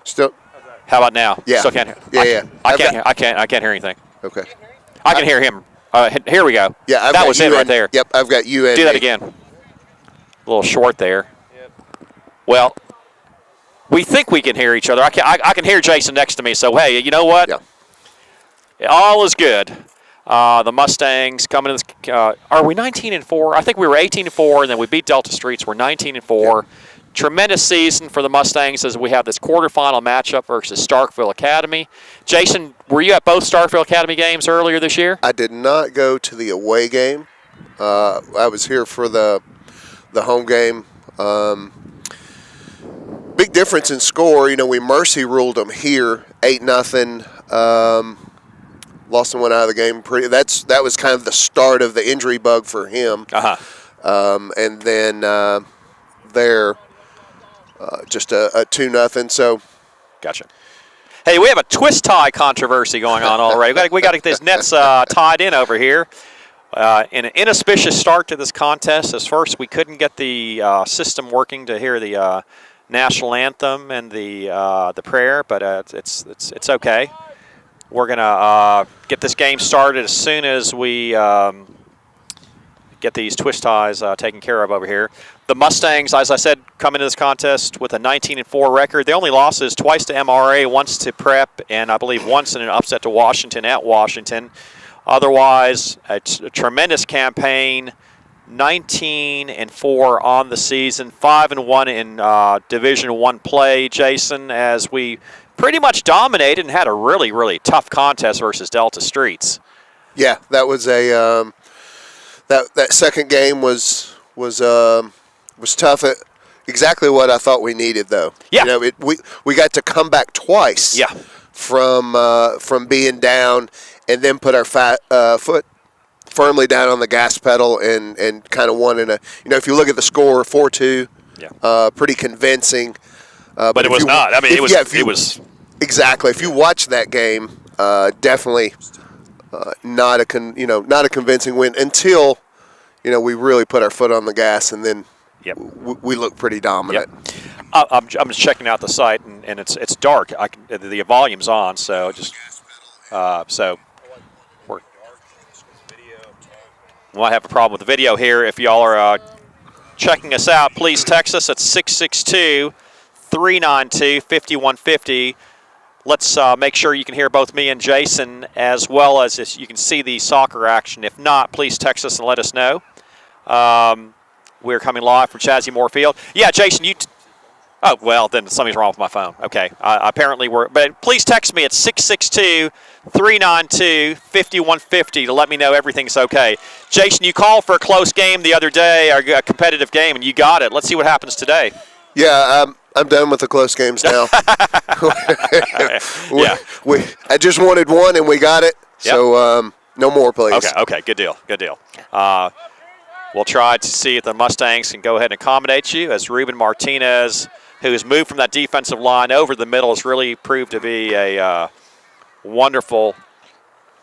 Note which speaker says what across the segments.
Speaker 1: Still.
Speaker 2: How about now?
Speaker 1: Yeah.
Speaker 2: Still can't hear.
Speaker 1: Yeah.
Speaker 2: I can't hear anything.
Speaker 1: Okay.
Speaker 2: I can hear him. Here we go.
Speaker 1: Yeah,
Speaker 2: that was it right there.
Speaker 1: Yep, I've got you and
Speaker 2: do that
Speaker 1: me.
Speaker 2: again. A little short there. Yep. Well, we think we can hear each other. I can hear Jason next to me. So hey, you know what?
Speaker 1: Yeah.
Speaker 2: All is good. The Mustangs coming in. Are we 19-4? I think we were 18-4, and then we beat Delta Streets. We're 19-4.
Speaker 1: Yeah.
Speaker 2: Tremendous season for the Mustangs as we have this quarterfinal matchup versus Starkville Academy. Jason, were you at both Starkville Academy games earlier this year?
Speaker 1: I did not go to the away game. I was here for the home game. Big difference in score. You know, we mercy ruled them here, 8-0. Lost and went out of the game. That was kind of the start of the injury bug for him. And then there. Just a 2-0. So,
Speaker 2: gotcha. Hey, we have a twist tie controversy going on already. We got to get these nets tied in over here. In an inauspicious start to this contest, as first we couldn't get the system working to hear the national anthem and the prayer, but it's okay. We're gonna get this game started as soon as we get these twist ties taken care of over here. The Mustangs, as I said, come into this contest with a 19-4 record. The only losses twice to MRA, once to Prep, and I believe once in an upset to Washington at Washington. Otherwise, it's a tremendous campaign. 19-4 on the season, 5-1 in Division I play, Jason, as we pretty much dominated and had a really, really tough contest versus Delta Streets.
Speaker 1: Yeah, that was a that second game was tough. Exactly what I thought we needed, though.
Speaker 2: Yeah.
Speaker 1: You know, we got to come back twice.
Speaker 2: Yeah.
Speaker 1: From being down and then put our foot firmly down on the gas pedal and kind of won in a. You know, if you look at the score, 4-2.
Speaker 2: Yeah.
Speaker 1: Pretty convincing.
Speaker 2: But it was not. I mean, it was
Speaker 1: exactly. If you watch that game, definitely not a convincing win until we really put our foot on the gas and then we look pretty dominant.
Speaker 2: Yep. I'm just checking out the site and it's dark. The volume's on, so just we might have a problem with the video here. If y'all are checking us out, please text us at 662-392-5150. Let's make sure you can hear both me and Jason, as well as you can see the soccer action. If not, please text us and let us know. We're coming live from Chazzy Moore Field. Yeah, Jason, oh, well, then something's wrong with my phone. Okay, apparently but please text me at 662-392-5150 to let me know everything's okay. Jason, you called for a close game the other day, or a competitive game, and you got it. Let's see what happens today.
Speaker 1: Yeah, I'm done with the close games now. I just wanted one, and we got it. Yep. So no more, please.
Speaker 2: Okay, good deal. We'll try to see if the Mustangs can go ahead and accommodate you, as Ruben Martinez, who has moved from that defensive line over the middle, has really proved to be a wonderful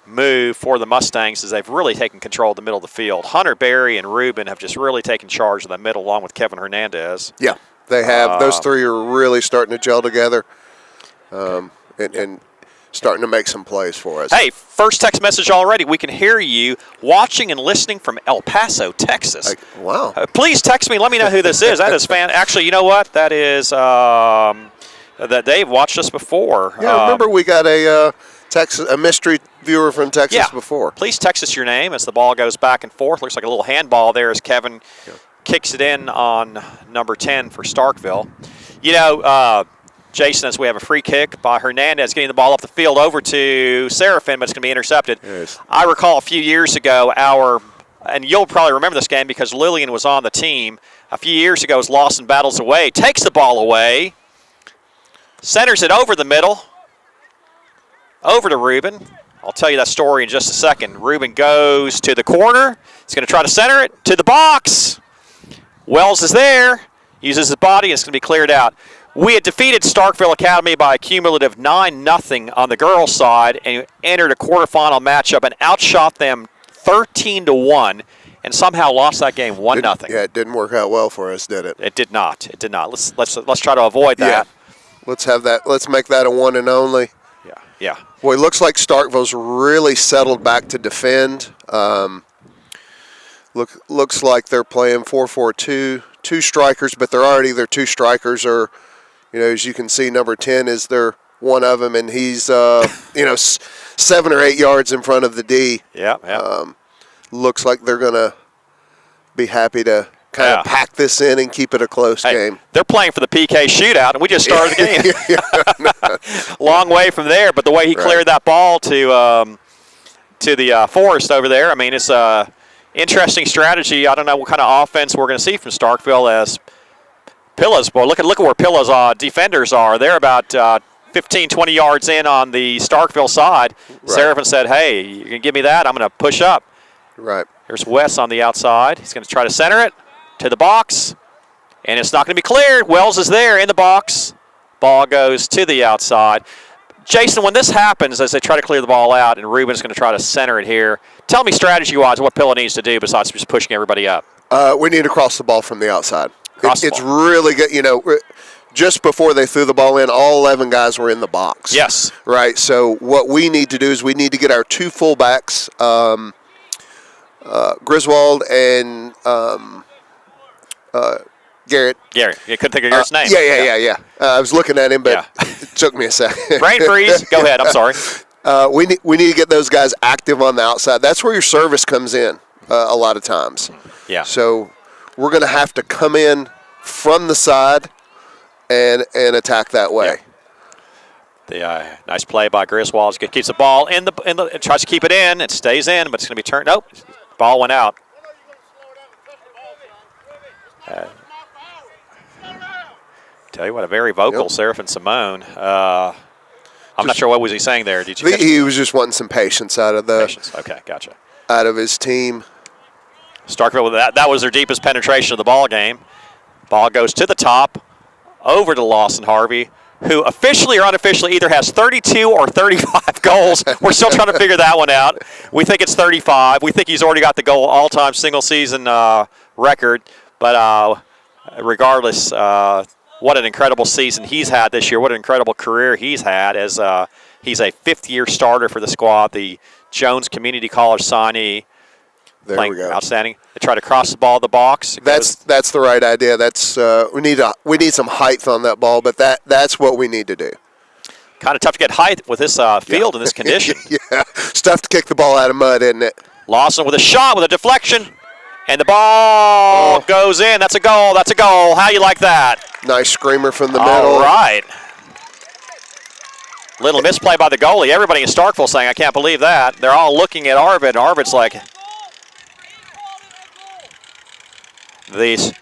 Speaker 2: move for the Mustangs, as they've really taken control of the middle of the field. Hunter Berry and Ruben have just really taken charge of the middle, along with Kevin Hernandez.
Speaker 1: Yeah, they have. Those three are really starting to gel together and starting to make some plays for us.
Speaker 2: Hey, first text message already. We can hear you watching and listening from El Paso, Texas.
Speaker 1: Wow.
Speaker 2: Please text me. Let me know who this is. That is Actually, you know what? That is that they've watched us before.
Speaker 1: Yeah, remember we got a mystery viewer from Texas before.
Speaker 2: Please text us your name as the ball goes back and forth. Looks like a little handball there as Kevin kicks it in on number 10 for Starkville. Jason, as we have a free kick by Hernandez, getting the ball up the field over to Serafin, but it's going to be intercepted.
Speaker 1: Yes.
Speaker 2: I recall a few years ago, and you'll probably remember this game because Lillian was on the team. A few years ago, it was Lawson battles away, takes the ball away, centers it over the middle, over to Ruben. I'll tell you that story in just a second. Ruben goes to the corner. He's going to try to center it to the box. Wells is there, uses his body, and it's going to be cleared out. We had defeated Starkville Academy by a cumulative 9-0 on the girls' side and entered a quarterfinal matchup and outshot them 13-1 and somehow lost that game 1-0.
Speaker 1: Yeah, it didn't work out well for us, did it?
Speaker 2: It did not. Let's try to avoid that.
Speaker 1: Let's have that. Let's make that a one and only.
Speaker 2: Yeah, yeah.
Speaker 1: Boy, it looks like Starkville's really settled back to defend. Looks like they're playing 4-4-2, 2 strikers, but their 2 strikers are, as you can see, number 10 is one of them, and he's 7 or 8 yards in front of the D.
Speaker 2: Yeah.
Speaker 1: Looks like they're gonna be happy to kind of pack this in and keep it a close game.
Speaker 2: They're playing for the PK shootout, and we just started the game. Long way from there, but the way he cleared that ball to the Forest over there, I mean, it's a interesting strategy. I don't know what kind of offense we're going to see from Starkville as Pillows. Boy, look at where Pillows' defenders are. They're about 15, 20 yards in on the Starkville side. Right. Seraphin said, hey, you can give me that? I'm going to push up.
Speaker 1: Right.
Speaker 2: There's Wes on the outside. He's going to try to center it to the box, and it's not going to be cleared. Wells is there in the box. Ball goes to the outside. Jason, when this happens, as they try to clear the ball out, and Ruben's going to try to center it here, tell me strategy-wise what Pillow needs to do besides just pushing everybody up.
Speaker 1: We need to cross the ball from the outside. It's really good. Just before they threw the ball in, all 11 guys were in the box.
Speaker 2: Yes.
Speaker 1: Right. So what we need to do is we need to get our 2 fullbacks, Griswold and Garrett.
Speaker 2: Garrett. You couldn't think of Garrett's name.
Speaker 1: Yeah. I was looking at him, but it took me a second.
Speaker 2: Brain freeze. Go ahead. I'm sorry.
Speaker 1: We need to get those guys active on the outside. That's where your service comes in a lot of times.
Speaker 2: Yeah.
Speaker 1: So we're going to have to come in from the side and attack that way.
Speaker 2: The nice play by Griswold. Keeps the ball in the tries to keep it in. It stays in, but it's going to be turned. Nope. Ball went out. Tell you what, a very vocal Seraphin Simone. I'm not sure what was he saying there. Did you?
Speaker 1: He was just wanting some patience out of
Speaker 2: Okay, gotcha.
Speaker 1: Out of his team.
Speaker 2: Starkville, that was their deepest penetration of the ball game. Ball goes to the top, over to Lawson Harvey, who officially or unofficially either has 32 or 35 goals. We're still trying to figure that one out. We think it's 35. We think he's already got the all-time single-season record. But regardless, what an incredible season he's had this year. What an incredible career he's had as he's a 5th-year starter for the squad, the Jones Community College signee.
Speaker 1: There we go.
Speaker 2: Outstanding. They try to cross the ball to the box.
Speaker 1: That's the right idea. That's we need some height on that ball, but that's what we need to do.
Speaker 2: Kind of tough to get height with this field in this condition.
Speaker 1: Yeah, it's tough to kick the ball out of mud, isn't it?
Speaker 2: Lawson with a shot, with a deflection, and the ball goes in. That's a goal. That's a goal. How you like that?
Speaker 1: Nice screamer from the middle.
Speaker 2: All right. Little misplay by the goalie. Everybody in Starkville saying, I can't believe that. They're all looking at Arvid. Arvid's like, the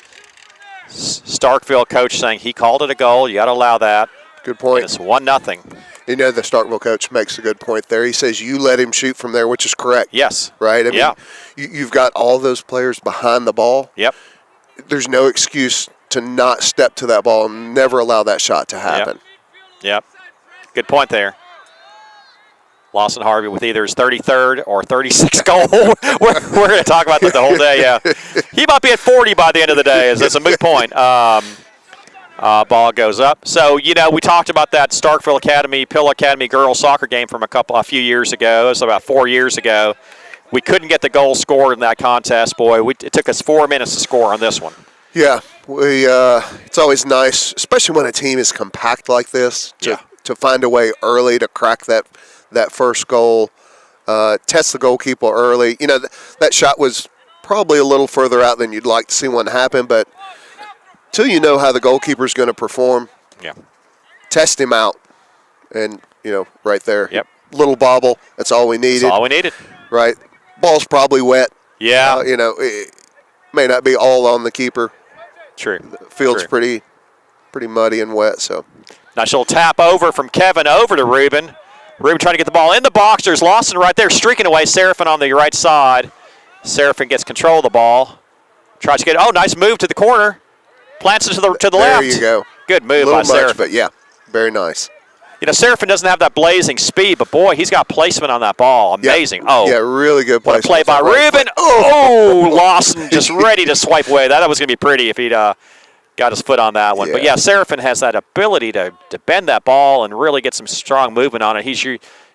Speaker 2: Starkville coach saying he called it a goal. You got to allow that.
Speaker 1: Good point.
Speaker 2: And it's 1-0.
Speaker 1: The Starkville coach makes a good point there. He says you let him shoot from there, which is correct.
Speaker 2: Yes.
Speaker 1: Right? I mean, you've got all those players behind the ball.
Speaker 2: Yep.
Speaker 1: There's no excuse to not step to that ball and never allow that shot to happen.
Speaker 2: Yep. Good point there. Lawson Harvey with either his 33rd or 36th goal. We're going to talk about that the whole day, yeah. He might be at 40 by the end of the day. That's a moot point. Ball goes up. So, we talked about that Starkville Academy, Pill Academy girls soccer game from a few years ago. It was about 4 years ago. We couldn't get the goal scored in that contest, boy. It took us 4 minutes to score on this one.
Speaker 1: Yeah, it's always nice, especially when a team is compact like this, to find a way early to crack that first goal, test the goalkeeper early. That shot was probably a little further out than you'd like to see one happen, but till you know how the goalkeeper's going to perform, test him out. And, right there.
Speaker 2: Yep.
Speaker 1: Little bobble, that's all we needed.
Speaker 2: That's all we needed.
Speaker 1: Right. Ball's probably wet.
Speaker 2: Yeah.
Speaker 1: It may not be all on the keeper.
Speaker 2: True.
Speaker 1: The field's pretty muddy and wet, so.
Speaker 2: Nice little tap over from Kevin over to Ruben. Ruben trying to get the ball in the box. There's Lawson right there streaking away. Seraphin on the right side. Seraphin gets control of the ball. Tries to get nice move to the corner. Plants it to the left.
Speaker 1: There you go.
Speaker 2: Good move by Seraphin.
Speaker 1: But yeah, very nice.
Speaker 2: Seraphin doesn't have that blazing speed, but boy, he's got placement on that ball. Amazing.
Speaker 1: Yeah, really good placement.
Speaker 2: What a play by Ruben. Lawson just ready to swipe away. That was going to be pretty if he'd got got his foot on that one.
Speaker 1: Yeah.
Speaker 2: But, yeah, Seraphin has that ability to bend that ball and really get some strong movement on it. He's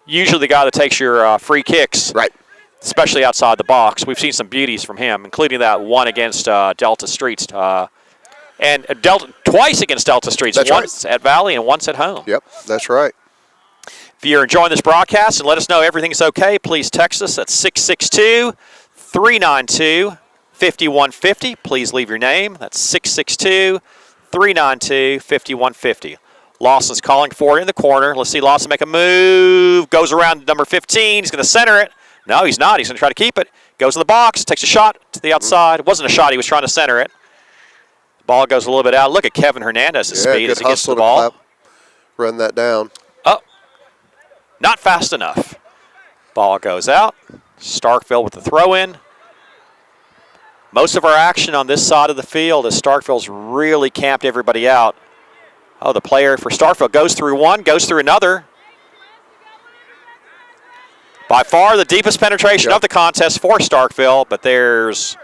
Speaker 2: usually the guy that takes your free kicks.
Speaker 1: Right.
Speaker 2: Especially outside the box. We've seen some beauties from him, including that one against Delta Streets. And twice against Delta Streets.
Speaker 1: That's
Speaker 2: once at Valley and once at home.
Speaker 1: Yep, that's right.
Speaker 2: If you're enjoying this broadcast and let us know everything's okay, please text us at 662-392-5150. Please leave your name. That's 662-392-5150. Lawson's calling for it in the corner. Let's see Lawson make a move. Goes around to number 15. He's going to center it. No, he's not. He's going to try to keep it. Goes in the box. Takes a shot to the outside. It wasn't a shot. He was trying to center it. The ball goes a little bit out. Look at Kevin Hernandez's speed as he gets to the ball.
Speaker 1: Run that down.
Speaker 2: Oh, not fast enough. Ball goes out. Starkville with the throw-in. Most of our action on this side of the field as Starkville's really camped everybody out. Oh, the player for Starkville goes through one, goes through another. By far the deepest penetration of the contest for Starkville, but there's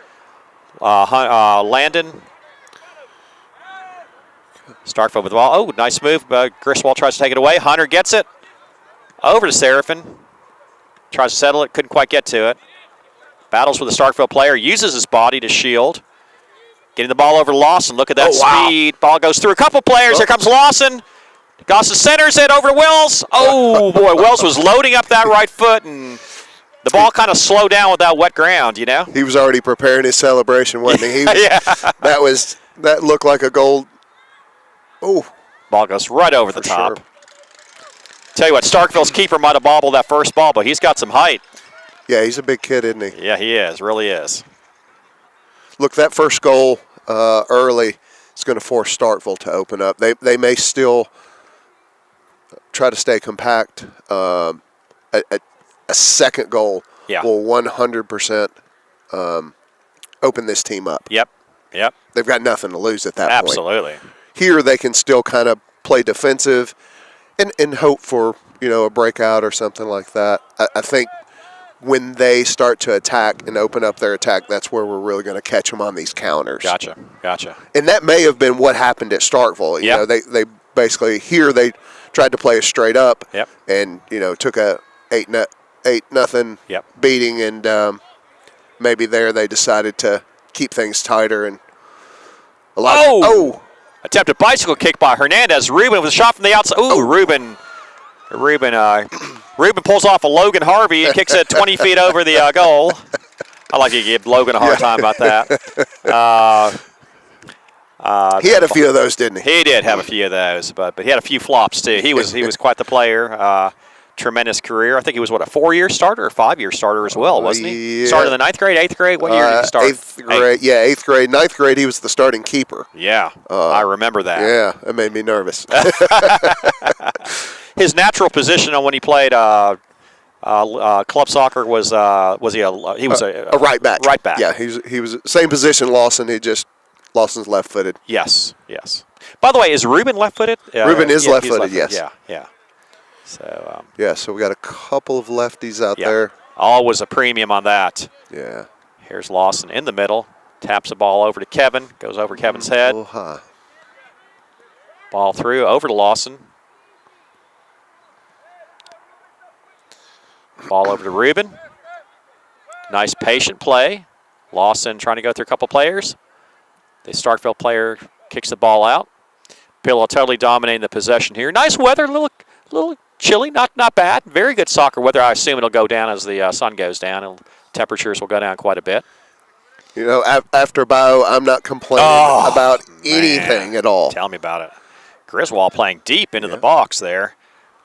Speaker 2: Landon. Starkville with the ball. Oh, nice move. Griswold tries to take it away. Hunter gets it. Over to Seraphin. Tries to settle it. Couldn't quite get to it. Battles with the Starkville player. Uses his body to shield. Getting the ball over to Lawson. Look at that speed. Ball goes through a couple players. Here comes Lawson. Gossett centers it over to Wells. Oh, boy. Wells was loading up that right foot, and the ball kind of slowed down with that wet ground, you know?
Speaker 1: He was already preparing his celebration, wasn't he?
Speaker 2: Yeah.
Speaker 1: That looked like a goal. Oh.
Speaker 2: Ball goes right over the top.
Speaker 1: Sure.
Speaker 2: Tell you what, Starkville's keeper might have bobbled that first ball, but he's got some height.
Speaker 1: Yeah, he's a big kid, isn't he?
Speaker 2: Yeah, he is. Really is.
Speaker 1: Look, that first goal early is going to force Starkville to open up. They may still try to stay compact. A second goal will 100% open this team up.
Speaker 2: Yep.
Speaker 1: They've got nothing to lose at that point.
Speaker 2: Absolutely.
Speaker 1: Here they can still kind of play defensive and hope for, a breakout or something like that. I think when they start to attack and open up their attack, that's where we're really going to catch them on these counters.
Speaker 2: Gotcha.
Speaker 1: And that may have been what happened at Starkville. You know, they basically here they tried to play it straight up.
Speaker 2: Yep.
Speaker 1: And took a 8-0 beating, and maybe there they decided to keep things tighter and a lot.
Speaker 2: Attempted bicycle kick by Hernandez. Ruben with a shot from the outside. Ooh, Ruben pulls off a Logan Harvey and kicks it 20 feet over the goal. I like to give Logan a hard time about that.
Speaker 1: He had a few of those, didn't he?
Speaker 2: He did have a few of those, but he had a few flops too. He was quite the player. Tremendous career. I think he was, a 4-year starter or 5-year starter as well, wasn't he?
Speaker 1: Yeah.
Speaker 2: Started in the 9th grade, 8th grade? What year did he start?
Speaker 1: 8th grade. Yeah, 8th grade. 9th grade, he was the starting keeper.
Speaker 2: Yeah, I remember that.
Speaker 1: Yeah, it made me nervous.
Speaker 2: His natural position when he played club soccer was he was
Speaker 1: a right back.
Speaker 2: Right back.
Speaker 1: Yeah, he was same position Lawson. Lawson's left-footed.
Speaker 2: Yes. By the way, is Ruben left-footed?
Speaker 1: Ruben is left-footed. Yes.
Speaker 2: Yeah. So.
Speaker 1: So we got a couple of lefties out there.
Speaker 2: Always a premium on that.
Speaker 1: Yeah.
Speaker 2: Here's Lawson in the middle. Taps the ball over to Kevin. Goes over Kevin's head. Ball through over to Lawson. Ball over to Ruben. Nice patient play. Lawson trying to go through a couple players. The Starkville player kicks the ball out. Pillow totally dominating the possession here. Nice weather, a little chilly, not bad. Very good soccer weather. I assume it'll go down as the sun goes down, and temperatures will go down quite a bit.
Speaker 1: After bio, I'm not complaining about anything at all.
Speaker 2: Tell me about it. Griswold playing deep into the box there.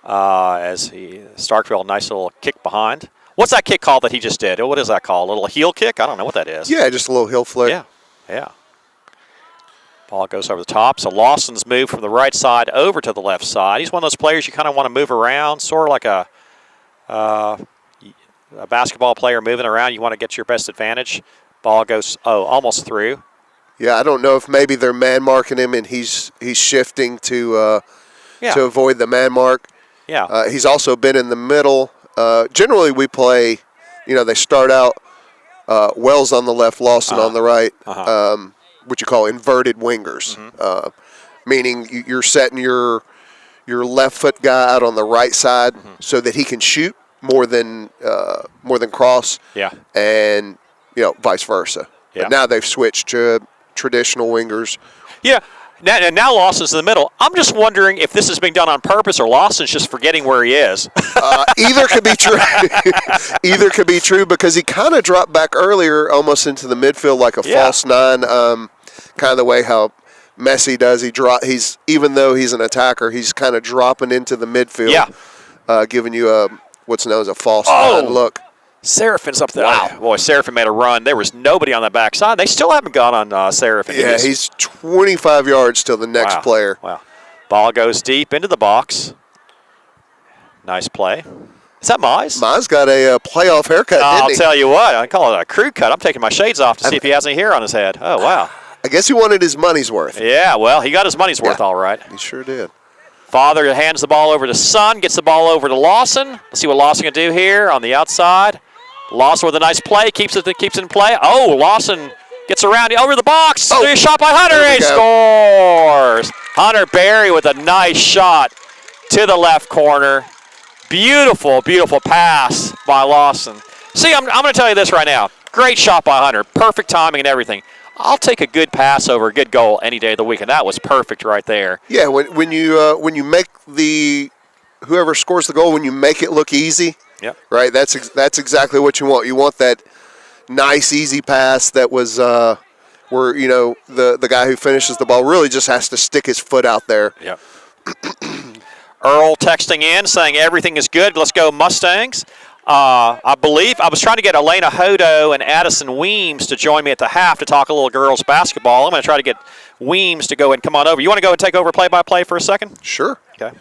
Speaker 2: As Starkville, nice little kick behind. What's that kick called that he just did? What is that called? A little heel kick? I don't know what that is.
Speaker 1: Yeah, just a little heel flick.
Speaker 2: Yeah. Ball goes over the top. So Lawson's moved from the right side over to the left side. He's one of those players you kind of want to move around, sort of like a basketball player moving around. You want to get your best advantage. Ball goes almost through.
Speaker 1: Yeah, I don't know if maybe they're man marking him and he's shifting to avoid the man mark.
Speaker 2: Yeah.
Speaker 1: He's also been in the middle. Generally, we play. They start out Wells on the left, Lawson on the right. what you call inverted wingers, meaning you're setting your left foot guy out on the right side so that he can shoot more than cross.
Speaker 2: Yeah.
Speaker 1: And vice versa.
Speaker 2: Yeah.
Speaker 1: But now they've switched to traditional wingers.
Speaker 2: Yeah. Now Lawson's in the middle. I'm just wondering if this is being done on purpose or Lawson's just forgetting where he is.
Speaker 1: Either could be true. Either could be true because he kind of dropped back earlier almost into the midfield like a false nine, kind of the way how Messi does. He's even though he's an attacker, he's kind of dropping into the midfield, giving you what's known as a false nine look.
Speaker 2: Seraphin's up there. Wow. Boy, Seraphin made a run. There was nobody on the backside. They still haven't gone on Seraphin.
Speaker 1: Yeah, he's 25 yards till the next player.
Speaker 2: Wow. Ball goes deep into the box. Nice play. Is that Mize?
Speaker 1: Mize got a playoff haircut, didn't
Speaker 2: I'll
Speaker 1: he?
Speaker 2: tell you what. I call it a crew cut. I'm taking my shades off to see if he has any hair on his head. Oh, wow.
Speaker 1: I guess he wanted his money's worth.
Speaker 2: Yeah, well, he got his money's worth all right.
Speaker 1: He sure did.
Speaker 2: Father hands the ball over to son, gets the ball over to Lawson. Let's see what Lawson can do here on the outside. Lawson with a nice play, keeps it in play. Oh, Lawson gets around over the box. Oh, shot by Hunter. He scores. Hunter Berry with a nice shot to the left corner. Beautiful, beautiful pass by Lawson. See, I'm going to tell you this right now. Great shot by Hunter. Perfect timing and everything. I'll take a good pass over a good goal any day of the week, and that was perfect right there.
Speaker 1: Yeah, when you make whoever scores the goal, when you make it look easy.
Speaker 2: Yep.
Speaker 1: Right. That's exactly what you want. You want that nice, easy pass that was where the guy who finishes the ball really just has to stick his foot out there.
Speaker 2: Yep. Earl texting in saying everything is good. Let's go Mustangs. I believe I was trying to get Elena Hodo and Addison Weems to join me at the half to talk a little girls basketball. I'm going to try to get Weems to go and come on over. You want to go and take over play-by-play for a second?
Speaker 1: Sure.
Speaker 2: Okay.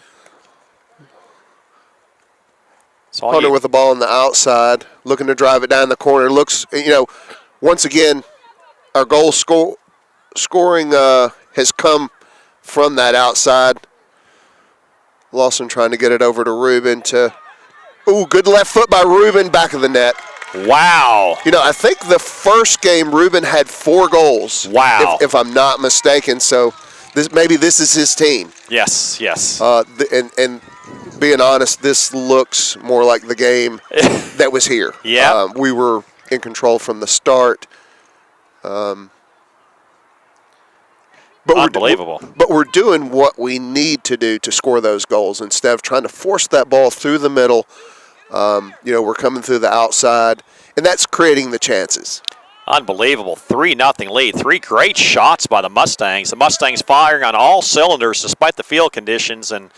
Speaker 1: Hunter with the ball on the outside, looking to drive it down the corner. Looks, once again, our goal scoring has come from that outside. Lawson trying to get it over to Ruben good left foot by Ruben, back of the net.
Speaker 2: Wow.
Speaker 1: I think the first game Ruben had 4 goals.
Speaker 2: Wow.
Speaker 1: If I'm not mistaken. So this is his team.
Speaker 2: Yes.
Speaker 1: And being honest, this looks more like the game that was here.
Speaker 2: Yeah.
Speaker 1: We were in control from the start.
Speaker 2: Unbelievable.
Speaker 1: But we're doing what we need to do to score those goals instead of trying to force that ball through the middle. We're coming through the outside, and that's creating the chances.
Speaker 2: Unbelievable. 3-0 lead. 3 great shots by the Mustangs. The Mustangs firing on all cylinders despite the field conditions. And,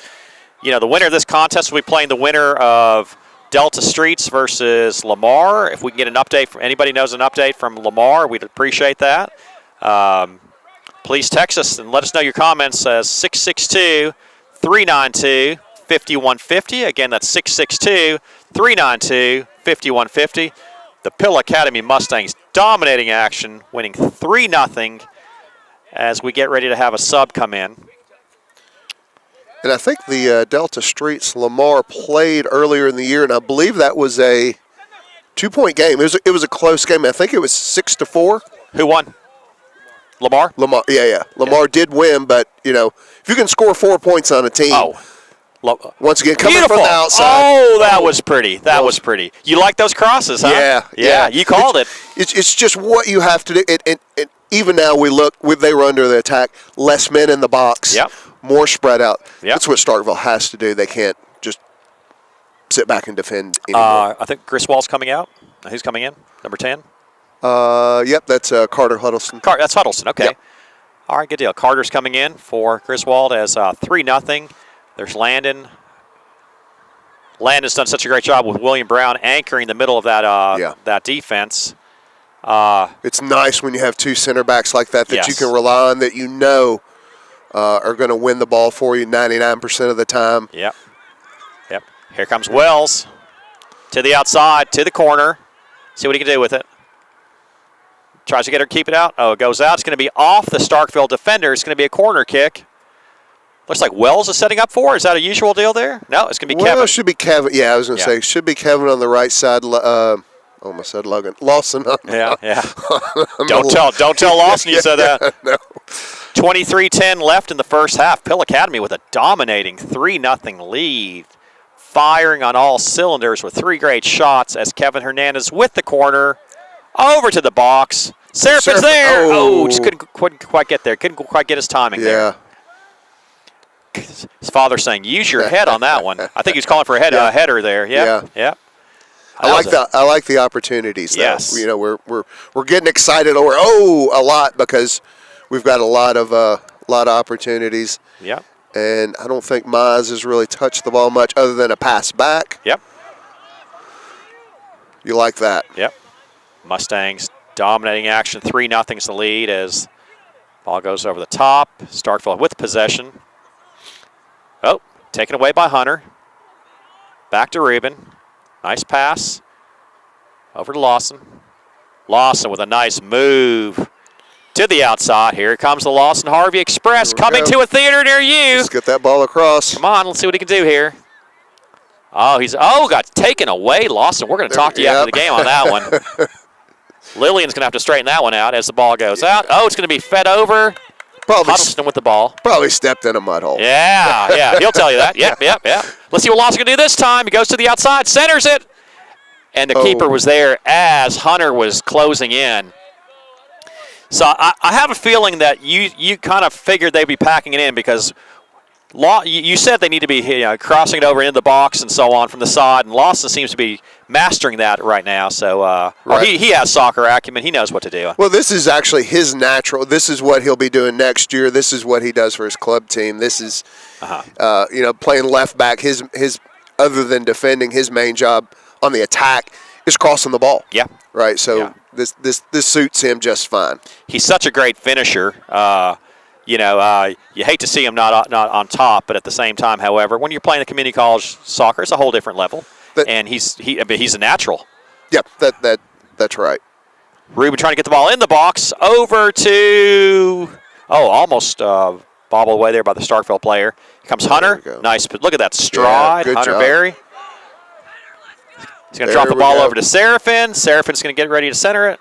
Speaker 2: the winner of this contest will be playing the winner of Delta Streets versus Lamar. If we can get an update from anybody knows an update from Lamar, we'd appreciate that. Please text us and let us know your comments as 662-392-5150. Again, that's 662-392-5150. The Pill Academy Mustangs dominating action, winning 3-0 as we get ready to have a sub come in.
Speaker 1: And I think the Delta Streets Lamar played earlier in the year, and I believe that was a 2-point game. It was a close game. I think it was 6-4.
Speaker 2: Who won? Lamar?
Speaker 1: Lamar, yeah. Lamar did win, but, if you can score 4 points on a team, once again, coming from the outside.
Speaker 2: Oh, that was pretty. That was pretty. You like those crosses, huh?
Speaker 1: Yeah.
Speaker 2: You called it.
Speaker 1: It's just what you have to do. And even now they were under the attack, less men in the box.
Speaker 2: Yep.
Speaker 1: More spread out.
Speaker 2: Yep.
Speaker 1: That's what Starkville has to do. They can't just sit back and defend anymore.
Speaker 2: I think Griswold's coming out. Who's coming in? Number 10?
Speaker 1: Yep, that's Carter Huddleston.
Speaker 2: That's Huddleston, okay.
Speaker 1: Yep.
Speaker 2: All right, good deal. Carter's coming in for Griswold as 3-0. There's Landon. Landon's done such a great job with William Brown anchoring the middle of that defense.
Speaker 1: It's nice when you have 2 center backs like that
Speaker 2: Yes.
Speaker 1: you can rely on, that are going to win the ball for you 99% of the time.
Speaker 2: Yep. Here comes Wells to the outside, to the corner. See what he can do with it. Tries to get her to keep it out. Oh, it goes out. It's going to be off the Starkville defender. It's going to be a corner kick. Looks like Wells is setting up for. Is that a usual deal there? No, it's going to be Kevin.
Speaker 1: Well, it should be Kevin. Yeah, I was going to say, it should be Kevin on the right side. Almost said Lawson.
Speaker 2: Yeah. Don't tell Lawson you said that.
Speaker 1: No.
Speaker 2: 23-10 left in the first half. Pill Academy with a dominating 3-0 lead. Firing on all cylinders with 3 great shots as Kevin Hernandez with the corner. Over to the box. Seraphin's there. Oh, just couldn't quite get there. Couldn't quite get his timing there. His father saying, use your head on that one. I think he was calling for a header there. Yeah.
Speaker 1: I like the opportunities, though.
Speaker 2: Yes.
Speaker 1: You know, we're getting excited over a lot because we've got a lot of opportunities.
Speaker 2: Yep.
Speaker 1: And I don't think Mize has really touched the ball much other than a pass back.
Speaker 2: Yep.
Speaker 1: You like that?
Speaker 2: Yep. Mustangs dominating action. 3-0's the lead as ball goes over the top. Starkville with possession. Oh, taken away by Hunter. Back to Rubin. Nice pass. Over to Lawson. Lawson with a nice move to the outside. Here comes the Lawson Harvey Express coming to a theater near you.
Speaker 1: Let's get that ball across.
Speaker 2: Come on, let's see what he can do here. Oh, got taken away. Lawson, we're going to talk to you after the game on that one. Lillian's going to have to straighten that one out as the ball goes out. Oh, it's going to be fed over. Huddleston with the ball.
Speaker 1: Probably stepped in a mud hole.
Speaker 2: Yeah, he'll tell you that. Yep. Let's see what Lawson's going to do this time. He goes to the outside, centers it, and the keeper was there as Hunter was closing in. So I have a feeling that you kind of figured they'd be packing it in because you said they need to be crossing it over into the box and so on from the side, and Lawson seems to be mastering that right now. So he has soccer acumen. He knows what to do.
Speaker 1: Well, this is actually his natural. This is what he'll be doing next year. This is what he does for his club team. This is, playing left back. His other than defending, his main job on the attack is crossing the ball.
Speaker 2: Yeah.
Speaker 1: Right. So this suits him just fine.
Speaker 2: He's such a great finisher. You hate to see him not on top, but at the same time, however, when you're playing the community college soccer, it's a whole different level. And he's a natural.
Speaker 1: Yep, that's right.
Speaker 2: Rubin trying to get the ball in the box over to almost bobbled away there by the Starkville player. Here comes Hunter. Nice, look at that stride, Hunter
Speaker 1: job.
Speaker 2: Berry. He's going to drop the ball over to Seraphin. Seraphin's going to get ready to center it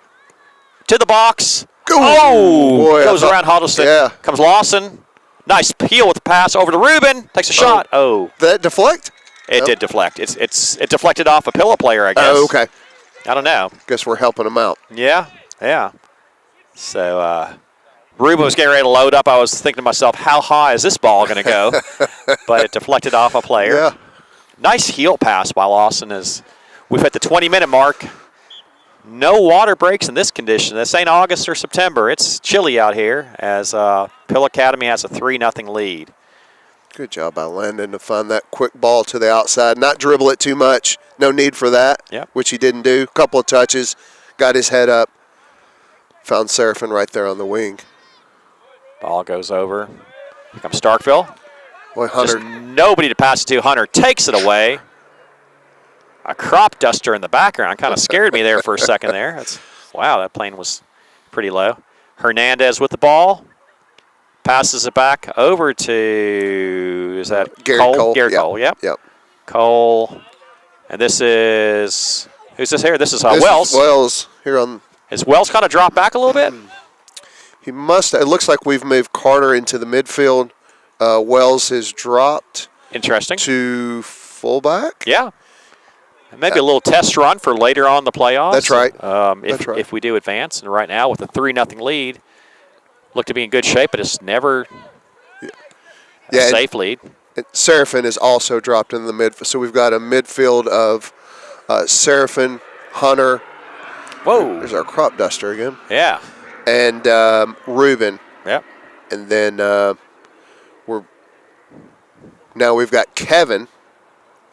Speaker 2: to the box.
Speaker 1: Boy,
Speaker 2: goes around Huddleston.
Speaker 1: Yeah.
Speaker 2: Comes Lawson. Nice peel with the pass over to Rubin. Takes a shot.
Speaker 1: Did that deflect?
Speaker 2: It did deflect. It deflected off a pillow player, I guess.
Speaker 1: Oh, okay.
Speaker 2: I don't know.
Speaker 1: Guess we're helping him out.
Speaker 2: Yeah. So Rubin was getting ready to load up. I was thinking to myself, how high is this ball going to go? But it deflected off a player.
Speaker 1: Yeah.
Speaker 2: Nice heel pass by Lawson as we've hit the 20-minute mark. No water breaks in this condition. This ain't August or September. It's chilly out here as Pill Academy has a 3-0 lead.
Speaker 1: Good job by Landon to find that quick ball to the outside. Not dribble it too much. No need for that, which he didn't do. Couple of touches, got his head up. Found Seraphin right there on the wing.
Speaker 2: Ball goes over. Here comes Starkville.
Speaker 1: Boy, Hunter.
Speaker 2: Just nobody to pass it to. Hunter takes it away. A crop duster in the background kind of scared me there for a second there. Wow, that plane was pretty low. Hernandez with the ball. Passes it back over to, is that Cole? Garrett Cole, yep. Cole. And this is, who's this here? This is Wells.
Speaker 1: Wells here on.
Speaker 2: Is Wells kind of dropped back a little bit?
Speaker 1: He must. It looks like we've moved Carter into the midfield. Wells has dropped.
Speaker 2: Interesting.
Speaker 1: To fullback.
Speaker 2: Yeah. Maybe a little test run for later on in the playoffs.
Speaker 1: That's right.
Speaker 2: If we do advance, and right now with a 3-0 lead, look to be in good shape, but it's never a safe lead.
Speaker 1: Seraphin is also dropped in the midfield, so we've got a midfield of Seraphin, Hunter.
Speaker 2: Whoa!
Speaker 1: There's our crop duster again.
Speaker 2: Yeah.
Speaker 1: And Rubin.
Speaker 2: Yep.
Speaker 1: And then we've got Kevin,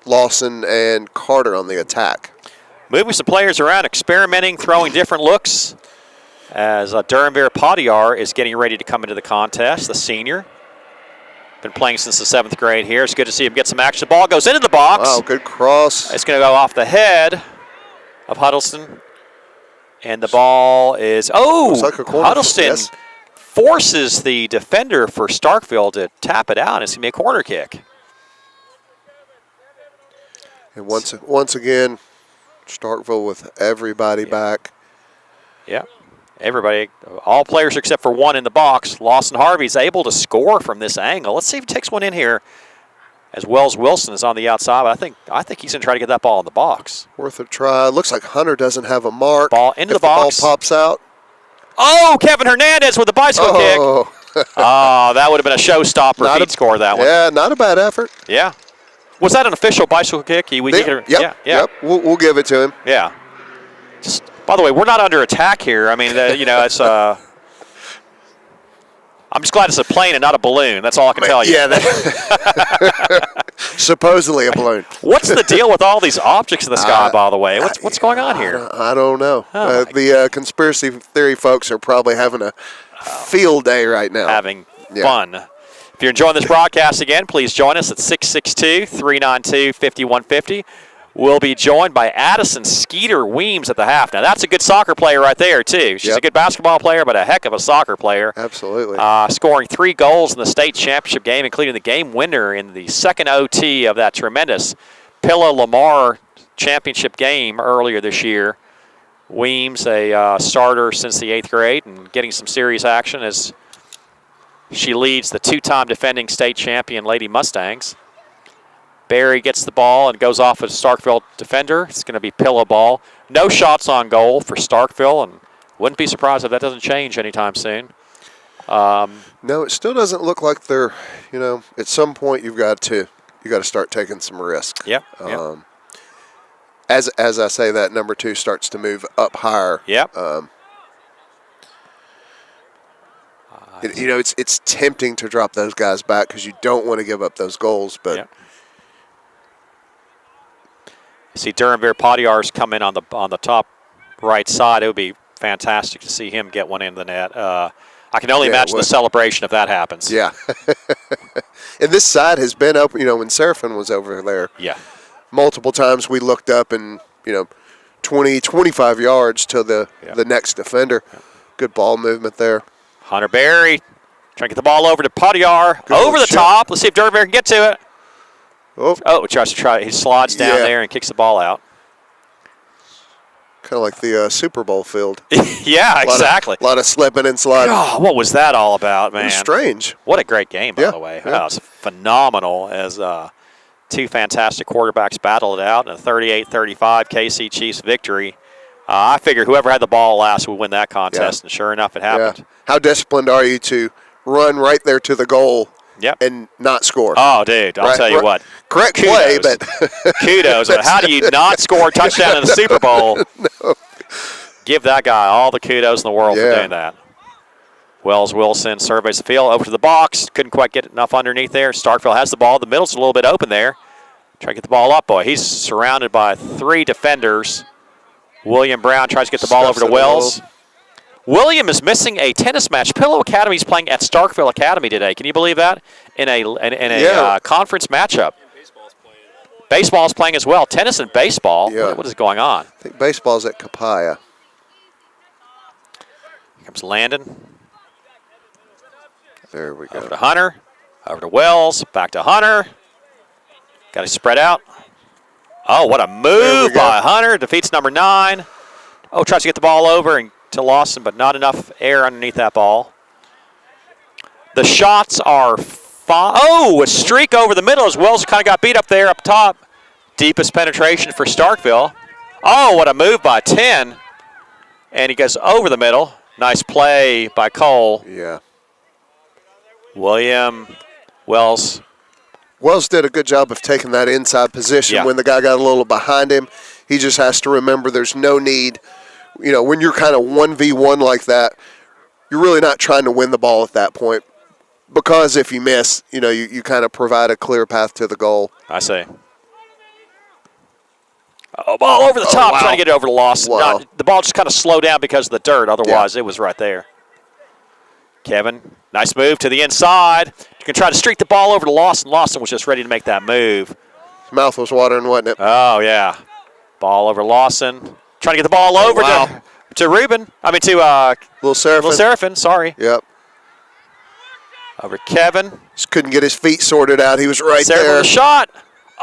Speaker 1: Lawson, and Carter on the attack.
Speaker 2: Moving some players around, experimenting, throwing different looks as Durhambeer Padiar is getting ready to come into the contest, the senior. Been playing since the 7th grade here. It's good to see him get some action. Ball goes into the box.
Speaker 1: Oh, good cross.
Speaker 2: It's going to go off the head of Huddleston. And the ball is,
Speaker 1: like a corner.
Speaker 2: Huddleston forces the defender for Starkville to tap it out. It's going to be a corner kick.
Speaker 1: And once again, Starkville with everybody back.
Speaker 2: Yeah. Everybody, all players except for one in the box. Lawson Harvey's able to score from this angle. Let's see if he takes one in here as Wells Wilson is on the outside. But I think he's going to try to get that ball in the box.
Speaker 1: Worth a try. Looks like Hunter doesn't have a mark.
Speaker 2: Ball into the box.
Speaker 1: The ball pops out.
Speaker 2: Oh, Kevin Hernandez with the bicycle kick. Oh, that would have been a showstopper if he'd scored that one.
Speaker 1: Yeah, not a bad effort.
Speaker 2: Yeah. Was that an official bicycle kick?
Speaker 1: Yep. We'll give it to him.
Speaker 2: Yeah. Just, by the way, we're not under attack here. I mean, it's I'm just glad it's a plane and not a balloon. That's all I can tell you.
Speaker 1: Yeah. Supposedly a balloon.
Speaker 2: What's the deal with all these objects in the sky, by the way? What's going on here?
Speaker 1: I don't know. The conspiracy theory folks are probably having a field day right now.
Speaker 2: Having fun. If you're enjoying this broadcast again, please join us at 662-392-5150. We'll be joined by Addison Skeeter Weems at the half. Now, that's a good soccer player right there, too. She's a good basketball player, but a heck of a soccer player.
Speaker 1: Absolutely.
Speaker 2: Scoring 3 goals in the state championship game, including the game winner in the second OT of that tremendous Pilla-Lamar championship game earlier this year. Weems, a starter since the 8th grade and getting some serious action as she leads the 2-time defending state champion Lady Mustangs. Barry gets the ball and goes off a Starkville defender. It's going to be Pilla ball. No shots on goal for Starkville, and wouldn't be surprised if that doesn't change anytime soon.
Speaker 1: No, it still doesn't look like they're, at some point you got to start taking some risk.
Speaker 2: Yep.
Speaker 1: As I say that, number 2 starts to move up higher.
Speaker 2: Yep.
Speaker 1: It's tempting to drop those guys back because you don't want to give up those goals, but.
Speaker 2: Yep. See Durhamville Padiar's come in on the top right side. It would be fantastic to see him get one in the net. I can only imagine the celebration if that happens.
Speaker 1: Yeah. And this side has been open, when Seraphin was over there.
Speaker 2: Yeah.
Speaker 1: Multiple times we looked up and, 20, 25 yards to the next defender. Yeah. Good ball movement there.
Speaker 2: Hunter Berry trying to get the ball over to Padiar. Over the top. Let's see if Durhamville can get to it. Oh, tries to try. He slides down there and kicks the ball out.
Speaker 1: Kind of like the Super Bowl field.
Speaker 2: Yeah, exactly.
Speaker 1: A lot of slipping and sliding.
Speaker 2: Oh, what was that all about, man?
Speaker 1: It was strange.
Speaker 2: What a great game, by the way. Yeah. That was phenomenal as 2 fantastic quarterbacks battled it out in a 38-35 KC Chiefs victory. I figured whoever had the ball last would win that contest, and sure enough, it happened.
Speaker 1: Yeah. How disciplined are you to run right there to the goal?
Speaker 2: Yep.
Speaker 1: And not score.
Speaker 2: Oh, dude, I'll tell you what.
Speaker 1: Correct play, but
Speaker 2: kudos. But how do you not score a touchdown in the Super Bowl?
Speaker 1: No.
Speaker 2: Give that guy all the kudos in the world for doing that. Wells Wilson surveys the field over to the box. Couldn't quite get enough underneath there. Starkville has the ball. The middle's a little bit open there. Try to get the ball up. Boy, he's surrounded by 3 defenders. William Brown tries to get the ball over to Wells. William is missing a tennis match. Pillow Academy's playing at Starkville Academy today. Can you believe that? In a conference matchup. Baseball's playing as well. Tennis and baseball. Yeah. What is going on?
Speaker 1: I think baseball's at Capaya.
Speaker 2: Here comes Landon.
Speaker 1: There we go.
Speaker 2: Over to Hunter. Over to Wells. Back to Hunter. Got to spread out. Oh, what a move by Hunter. Defeats number 9. Oh, tries to get the ball over and to Lawson, but not enough air underneath that ball. The shots are a streak over the middle as Wells kind of got beat up there up top. Deepest penetration for Starkville. Oh, what a move by 10. And he goes over the middle. Nice play by Cole.
Speaker 1: Yeah.
Speaker 2: Wells
Speaker 1: did a good job of taking that inside position when the guy got a little behind him. He just has to remember there's no need. When you're kind of 1v1 like that, you're really not trying to win the ball at that point. Because if you miss, you kind of provide a clear path to the goal.
Speaker 2: I see. Oh, ball over the top, trying to get it over to Lawson.
Speaker 1: Wow.
Speaker 2: The ball just kind of slowed down because of the dirt. Otherwise, it was right there. Kevin, nice move to the inside. You can try to streak the ball over to Lawson. Lawson was just ready to make that move.
Speaker 1: His mouth was watering, wasn't it?
Speaker 2: Oh, yeah. Ball over Lawson. Trying to get the ball over to Ruben.
Speaker 1: Little
Speaker 2: Seraphin, sorry.
Speaker 1: Yep.
Speaker 2: Over Kevin.
Speaker 1: Just couldn't get his feet sorted out. He was right there.
Speaker 2: With a shot.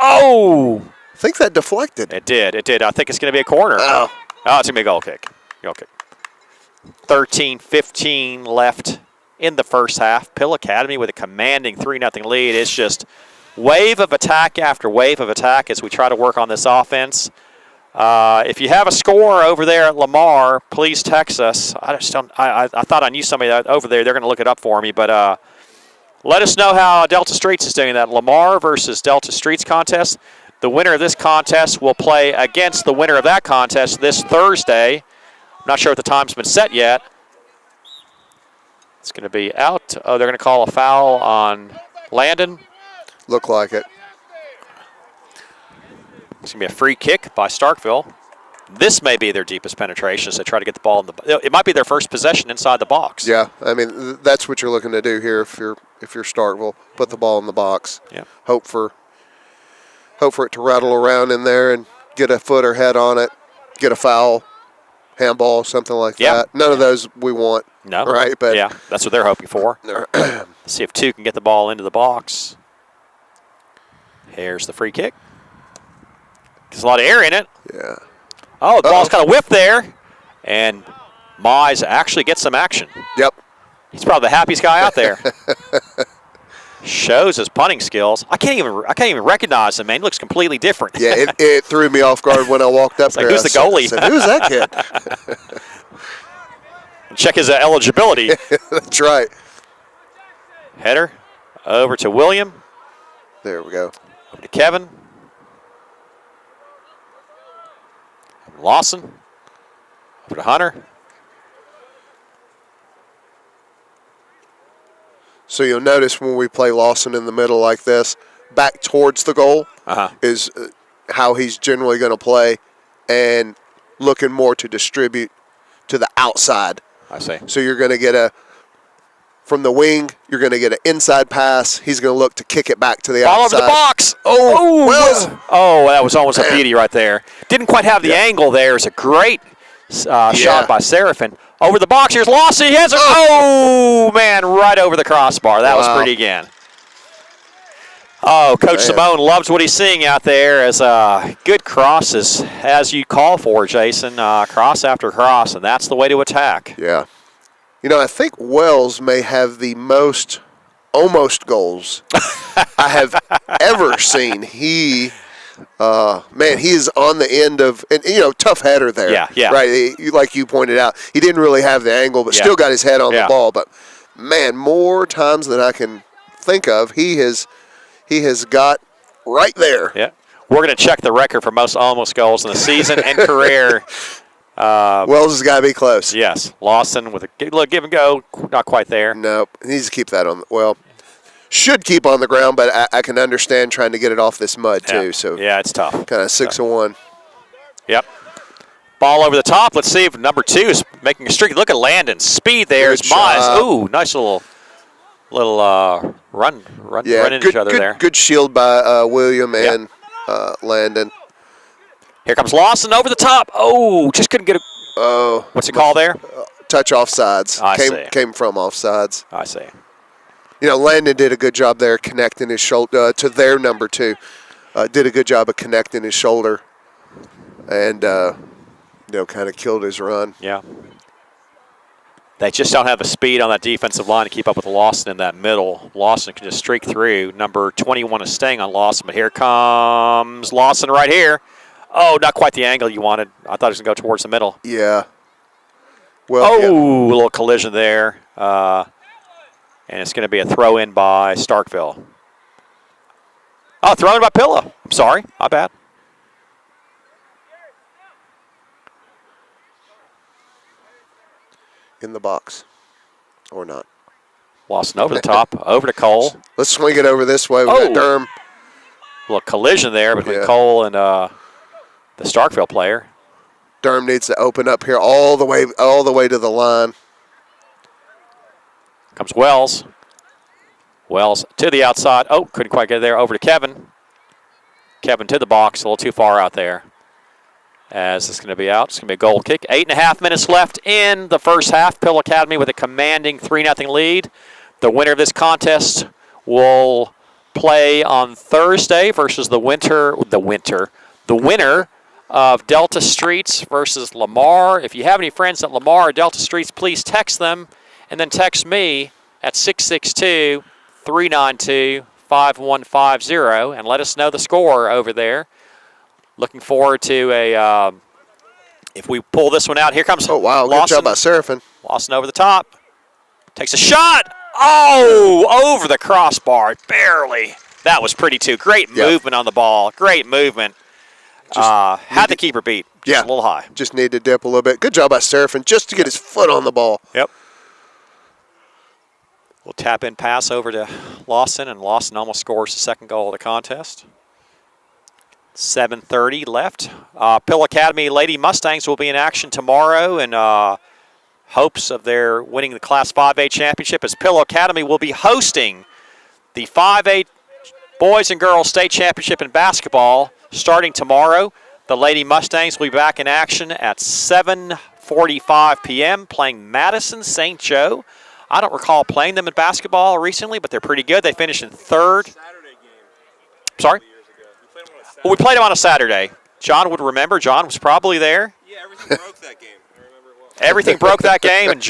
Speaker 2: Oh!
Speaker 1: think that deflected.
Speaker 2: It did. It did. I think it's going to be a corner.
Speaker 1: Oh,
Speaker 2: it's going to be a goal kick. Goal kick. 13-15 left in the first half. Pill Academy with a commanding 3-0 lead. It's just wave of attack after wave of attack as we try to work on this offense. If you have a score over there at Lamar, please text us. I just don't. I thought I knew somebody that over there. They're going to look it up for me, but let us know how Delta Streets is doing that. Lamar versus Delta Streets contest. The winner of this contest will play against the winner of that contest this Thursday. I'm not sure if the time's been set yet. It's going to be out. Oh, they're going to call a foul on Landon.
Speaker 1: Look like it.
Speaker 2: It's going to be a free kick by Starkville. This may be their deepest penetration as they try to get the ball in the. It might be their first possession inside the box.
Speaker 1: Yeah, I mean that's what you're looking to do here. If you're Starkville, put the ball in the box.
Speaker 2: Yeah.
Speaker 1: Hope for it to rattle around in there and get a foot or head on it, get a foul, handball, something like that. None of those we want.
Speaker 2: No.
Speaker 1: Right, but
Speaker 2: yeah, that's what they're hoping for. Let's see if 2 can get the ball into the box. Here's the free kick. There's a lot of air in it.
Speaker 1: Yeah.
Speaker 2: Oh, the ball's kind of whipped there. And Mize actually gets some action.
Speaker 1: Yep.
Speaker 2: He's probably the happiest guy out there. Shows his punting skills. I can't even recognize him, man. He looks completely different.
Speaker 1: Yeah, it threw me off guard when I walked up there.
Speaker 2: Like, who's the goalie?
Speaker 1: I said, who's that kid?
Speaker 2: Check his eligibility.
Speaker 1: That's right.
Speaker 2: Header over to William.
Speaker 1: There we go.
Speaker 2: Over to Kevin. Lawson. Over to Hunter.
Speaker 1: So you'll notice when we play Lawson in the middle like this, back towards the goal is how he's generally going to play, and looking more to distribute to the outside.
Speaker 2: I see.
Speaker 1: So you're going to get from the wing, you're going to get an inside pass. He's going to look to kick it back to the outside.
Speaker 2: All over the box. Oh, that was almost a beauty right there. Didn't quite have the angle there. It's a great shot by Seraphin. Over the box, here's Lawson. He has it. Oh, man, right over the crossbar. That was pretty again. Oh, Coach Simone loves what he's seeing out there as good crosses, as you call for, Jason. Cross after cross, and that's the way to attack.
Speaker 1: Yeah. You know, I think Wells may have the most almost goals I have ever seen. He is on the end of, and tough header there.
Speaker 2: Yeah.
Speaker 1: Right, like you pointed out. He didn't really have the angle, but still got his head on the ball. But, man, more times than I can think of, he has got right there.
Speaker 2: Yeah. We're going to check the record for most almost goals in the season and career.
Speaker 1: Wells has got to be close.
Speaker 2: Yes. Lawson with a little give and go. Not quite there.
Speaker 1: Nope. He needs to keep that on. Should keep on the ground, but I can understand trying to get it off this mud too. So
Speaker 2: it's tough.
Speaker 1: Kind of 6-1.
Speaker 2: Yep. Ball over the top. Let's see if number 2 is making a streak. Look at Landon's speed there. It's Mize. Ooh, nice little run into each other there.
Speaker 1: Good shield by William and Landon.
Speaker 2: Here comes Lawson over the top. Oh, just couldn't get it.
Speaker 1: Oh.
Speaker 2: What's it called there?
Speaker 1: Touch offsides. Came from offsides.
Speaker 2: I see.
Speaker 1: Landon did a good job there connecting his shoulder to their number 2. Did a good job of connecting his shoulder and, kind of killed his run.
Speaker 2: Yeah. They just don't have the speed on that defensive line to keep up with Lawson in that middle. Lawson can just streak through. Number 21 is staying on Lawson, but here comes Lawson right here. Oh, not quite the angle you wanted. I thought he was going to go towards the middle.
Speaker 1: Yeah.
Speaker 2: A little collision there. And it's going to be a throw-in by Starkville. Oh, throw-in by Pillow. I'm sorry. My bad.
Speaker 1: In the box. Or not.
Speaker 2: Lawson over the top. Over to Cole.
Speaker 1: Let's swing it over this way. We got Durham.
Speaker 2: A little collision there between Cole and the Starkville player.
Speaker 1: Durham needs to open up here all the way to the line.
Speaker 2: Comes Wells. Wells to the outside. Oh, couldn't quite get there. Over to Kevin. Kevin to the box. A little too far out there. As it's going to be out. It's going to be a goal kick. 8.5 minutes left in the first half. Pill Academy with a commanding 3-0 lead. The winner of this contest will play on Thursday versus the the winner of Delta Streets versus Lamar. If you have any friends at Lamar or Delta Streets, please text them, and then text me at 662-392-5150 and let us know the score over there. Looking forward to a, if we pull this one out, here comes
Speaker 1: Oh, wow,
Speaker 2: Lawson.
Speaker 1: good job by Seraphin.
Speaker 2: Lawson over the top. Takes a shot. Oh, over the crossbar, barely. That was pretty, too. Great movement on the ball. Great movement. Had the keeper beat. Just a little high.
Speaker 1: Just needed to dip a little bit. Good job by Seraphin just to get his foot on the ball.
Speaker 2: Yep. We'll tap in pass over to Lawson, and Lawson almost scores the second goal of the contest. 7:30 left. Pill Academy Lady Mustangs will be in action tomorrow in hopes of their winning the Class 5A championship, as Pill Academy will be hosting the 5A Boys and Girls State Championship in basketball starting tomorrow. The Lady Mustangs will be back in action at 7:45 p.m. playing Madison St. Joe. I don't recall playing them in basketball recently, but they're pretty good. They finished in third.
Speaker 3: Saturday game.
Speaker 2: Sorry?
Speaker 3: We played them on a Saturday.
Speaker 2: Well, we played them on a Saturday. John would remember. John was probably there.
Speaker 3: Yeah, everything broke that game. I remember it well.
Speaker 2: Everything broke that game, and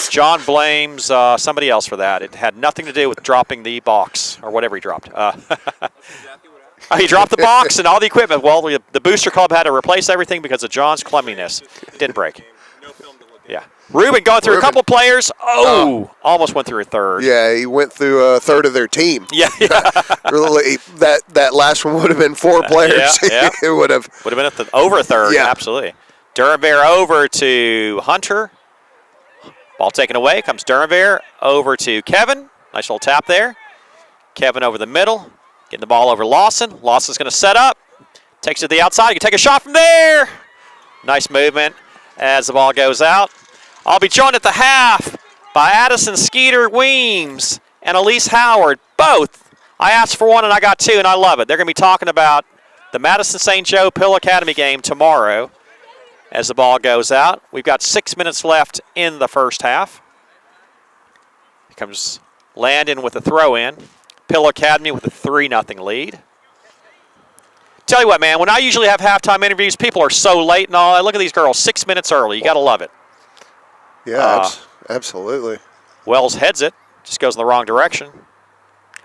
Speaker 2: John blames somebody else for that. It had nothing to do with dropping the box or whatever he dropped.
Speaker 3: Exactly what happened.
Speaker 2: He dropped the box and all the equipment. Well, the booster club had to replace everything because of John's clumsiness. It didn't break.
Speaker 3: No film to look at.
Speaker 2: Yeah. Ruben going through a couple of players. Almost went through a third.
Speaker 1: Yeah, he went through a third of their team.
Speaker 2: Yeah.
Speaker 1: Really, that last one would have been 4 players.
Speaker 2: Yeah.
Speaker 1: It would have
Speaker 2: been over a third.
Speaker 1: Yeah.
Speaker 2: Absolutely. Duranville over to Hunter. Ball taken away. Comes Duranville over to Kevin. Nice little tap there. Kevin over the middle. Getting the ball over Lawson. Lawson's going to set up. Takes it to the outside. You can take a shot from there. Nice movement as the ball goes out. I'll be joined at the half by Addison Skeeter Weems and Elise Howard. Both. I asked for one and I got 2, and I love it. They're going to be talking about the Madison St. Joe Pill Academy game tomorrow as the ball goes out. We've got 6 minutes left in the first half. Here comes Landon with a throw-in. Pill Academy with a 3-0 lead. Tell you what, man, when I usually have halftime interviews, people are so late and all. Look at these girls, 6 minutes early. You got to love it.
Speaker 1: Yeah, absolutely.
Speaker 2: Wells heads it. Just goes in the wrong direction.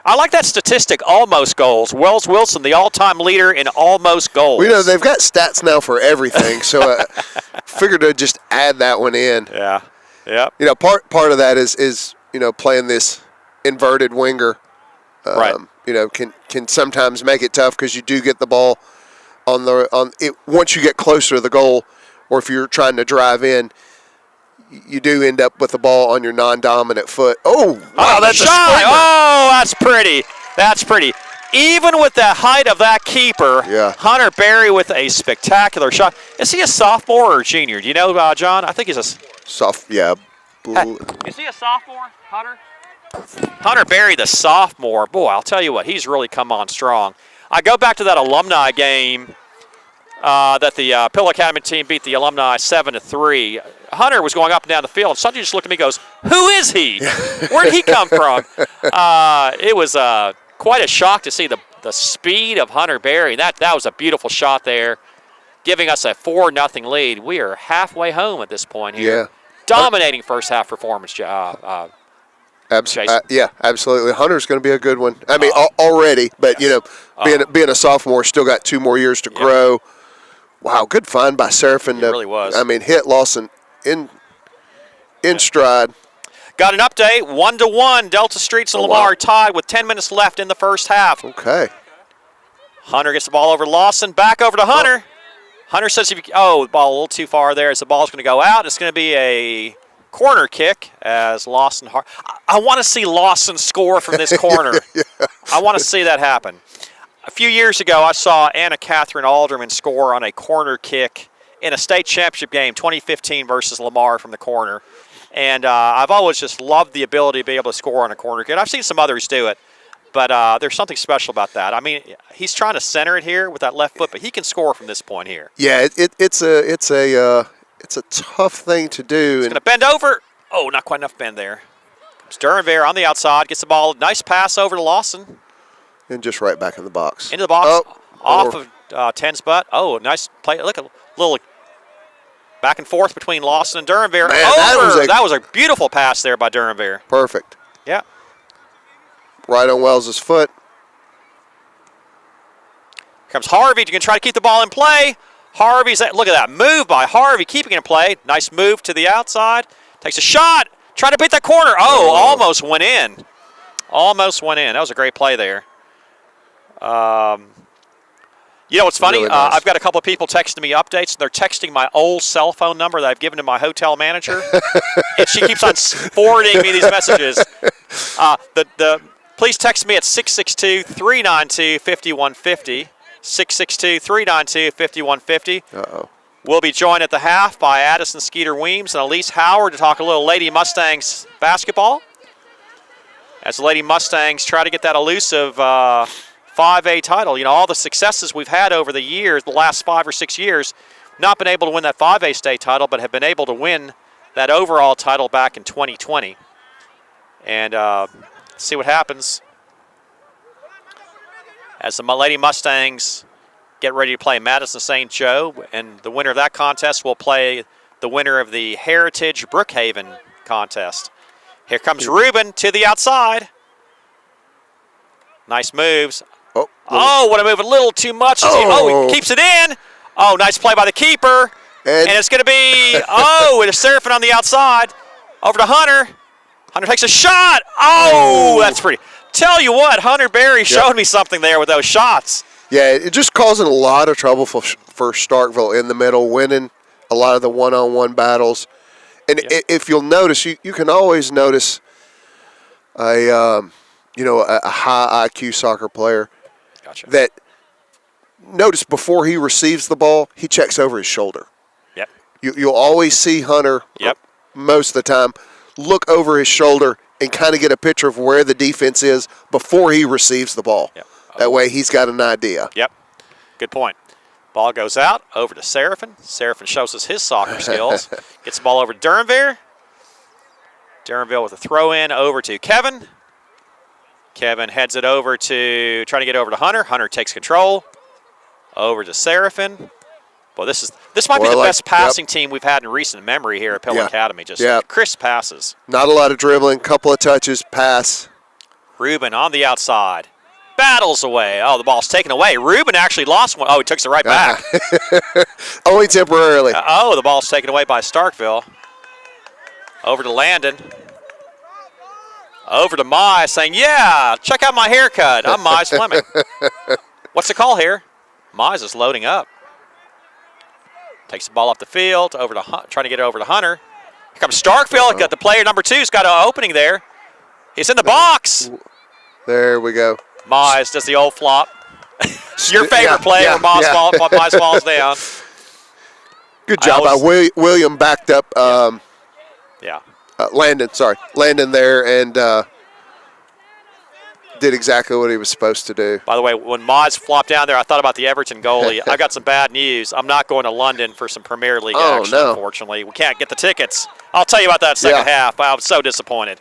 Speaker 2: I like that statistic, almost goals. Wells Wilson, the all-time leader in almost goals.
Speaker 1: Well, they've got stats now for everything, so figured to just add that one in.
Speaker 2: Yeah. Yep.
Speaker 1: Part of that is playing this inverted winger.
Speaker 2: Right.
Speaker 1: Can sometimes make it tough because you do get the ball on it once you get closer to the goal, or if you're trying to drive in, you do end up with the ball on your non-dominant foot. Oh, wow, that's a screamer.
Speaker 2: Oh, that's pretty. That's pretty. Even with the height of that keeper, Hunter Berry with a spectacular shot. Is he a sophomore or a junior? Do you know, John? I think he's a
Speaker 1: sophomore.
Speaker 2: Is he a sophomore, Hunter? Hunter Berry, the sophomore. Boy, I'll tell you what, he's really come on strong. I go back to that alumni game that the Pill Academy team beat the alumni 7-3. Hunter was going up and down the field, and somebody just looked at me and goes, "Who is he? Where did he come from?" It was quite a shock to see the speed of Hunter Berry. That was a beautiful shot there, giving us a 4-0 lead. We are halfway home at this point here.
Speaker 1: Yeah.
Speaker 2: Dominating first half performance, Jason.
Speaker 1: Yeah, absolutely. Hunter's going to be a good one. I mean, already, but being a sophomore, still got 2 more years to grow. Wow, good find by Seraphin.
Speaker 2: It really was.
Speaker 1: I mean, hit Lawson in stride.
Speaker 2: Got an update, 1-1. Delta Streets and Lamar tied with 10 minutes left in the first half.
Speaker 1: Okay.
Speaker 2: Hunter gets the ball over to Lawson. Back over to Hunter. Hunter says, the ball a little too far there as the ball's going to go out. It's going to be a corner kick as Lawson. I want to see Lawson score from this corner. I want to see that happen. A few years ago, I saw Anna Catherine Alderman score on a corner kick in a state championship game, 2015 versus Lamar from the corner. And I've always just loved the ability to be able to score on a corner kick. I've seen some others do it, but there's something special about that. I mean, he's trying to center it here with that left foot, but he can score from this point here.
Speaker 1: Yeah, it's a tough thing to do.
Speaker 2: He's going to bend over. Oh, not quite enough bend there. Comes Duranville on the outside, gets the ball. Nice pass over to Lawson.
Speaker 1: And just right back in the box.
Speaker 2: Into the box. Off of Tens butt. Oh, nice play. Look, a little back and forth between Lawson and Duranvere.
Speaker 1: Man, that
Speaker 2: was a beautiful pass there by Duranvere.
Speaker 1: Perfect.
Speaker 2: Yeah.
Speaker 1: Right on Wells' foot.
Speaker 2: Here comes Harvey. You can try to keep the ball in play. Look at that move by Harvey, keeping it in play. Nice move to the outside. Takes a shot. Trying to beat that corner. Oh, almost went in. Almost went in. That was a great play there. You know what's funny?
Speaker 1: Really nice.
Speaker 2: I've got a couple of people texting me updates. They're texting my old cell phone number that I've given to my hotel manager. And she keeps on forwarding me these messages. Please text me at 662-392-5150. 662-392-5150.
Speaker 1: Uh-oh.
Speaker 2: We'll be joined at the half by Addison Skeeter Weems and Elise Howard to talk a little Lady Mustangs basketball. As the Lady Mustangs try to get that elusive 5A title. You know, all the successes we've had over the years, the last 5 or 6 years, not been able to win that 5A state title, but have been able to win that overall title back in 2020. And see what happens as the Lady Mustangs get ready to play Madison St. Joe, and the winner of that contest will play the winner of the Heritage Brookhaven contest. Here comes Ruben to the outside. Nice moves. Oh, what a move. A little too much. He keeps it in. Oh, nice play by the keeper. And it's going to be, it's Seraphin on the outside. Over to Hunter. Hunter takes a shot. Oh, that's pretty. Tell you what, Hunter Berry showed me something there with those shots.
Speaker 1: Yeah, it just causing a lot of trouble for Starkville in the middle, winning a lot of the one-on-one battles. And if you'll notice, you can always notice a high IQ soccer player that notice before he receives the ball, he checks over his shoulder.
Speaker 2: Yep.
Speaker 1: You'll always see Hunter most of the time look over his shoulder and kind of get a picture of where the defense is before he receives the ball.
Speaker 2: Yep.
Speaker 1: That way he's got an idea.
Speaker 2: Yep. Good point. Ball goes out, over to Seraphin. Seraphin shows us his soccer skills. Gets the ball over to Duranvere. Duranville with a throw-in over to Kevin. Kevin heads it over to, trying to get over to Hunter. Hunter takes control. Over to Seraphin. Well, this might be the best passing team we've had in recent memory here at Pill Academy. Just crisp passes.
Speaker 1: Not a lot of dribbling, couple of touches, pass.
Speaker 2: Ruben on the outside. Battles away. Oh, the ball's taken away. Ruben actually lost one. Oh, he takes it right back.
Speaker 1: Only temporarily.
Speaker 2: The ball's taken away by Starkville. Over to Landon. Over to Mai saying, yeah, check out my haircut. I'm Mize Fleming. What's the call here? Mize is loading up. Takes the ball off the field, over to trying to get it over to Hunter. Here comes Starkville. Got the player number 2's got an opening there. He's in the box.
Speaker 1: There we go.
Speaker 2: Mize does the old flop. Your favorite play where Mize falls down.
Speaker 1: Good job by William backed up. Landon there and did exactly what he was supposed to do.
Speaker 2: By the way, when Mize flopped down there, I thought about the Everton goalie. I got some bad news. I'm not going to London for some Premier League action, unfortunately. We can't get the tickets. I'll tell you about that second half. I was so disappointed.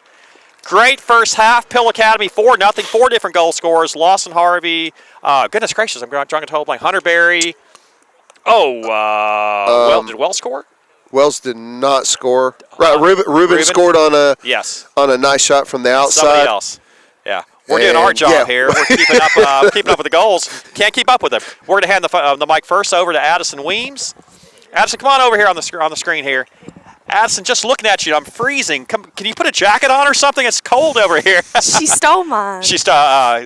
Speaker 2: Great first half. Pill Academy 4-0. 4 different goal scorers. Lawson Harvey. Goodness gracious, I'm drawing a total blank. Hunter Berry. Did Wells score?
Speaker 1: Wells did not score. Right, Ruben scored on a nice shot from the outside.
Speaker 2: Somebody else. Yeah. We're doing our job here. We're keeping up with the goals. Can't keep up with them. We're going to hand the mic first over to Addison Weems. Addison, come on over here on the screen here. Addison, just looking at you, I'm freezing. Can you put a jacket on or something? It's cold over here.
Speaker 4: She stole mine.
Speaker 2: She stole.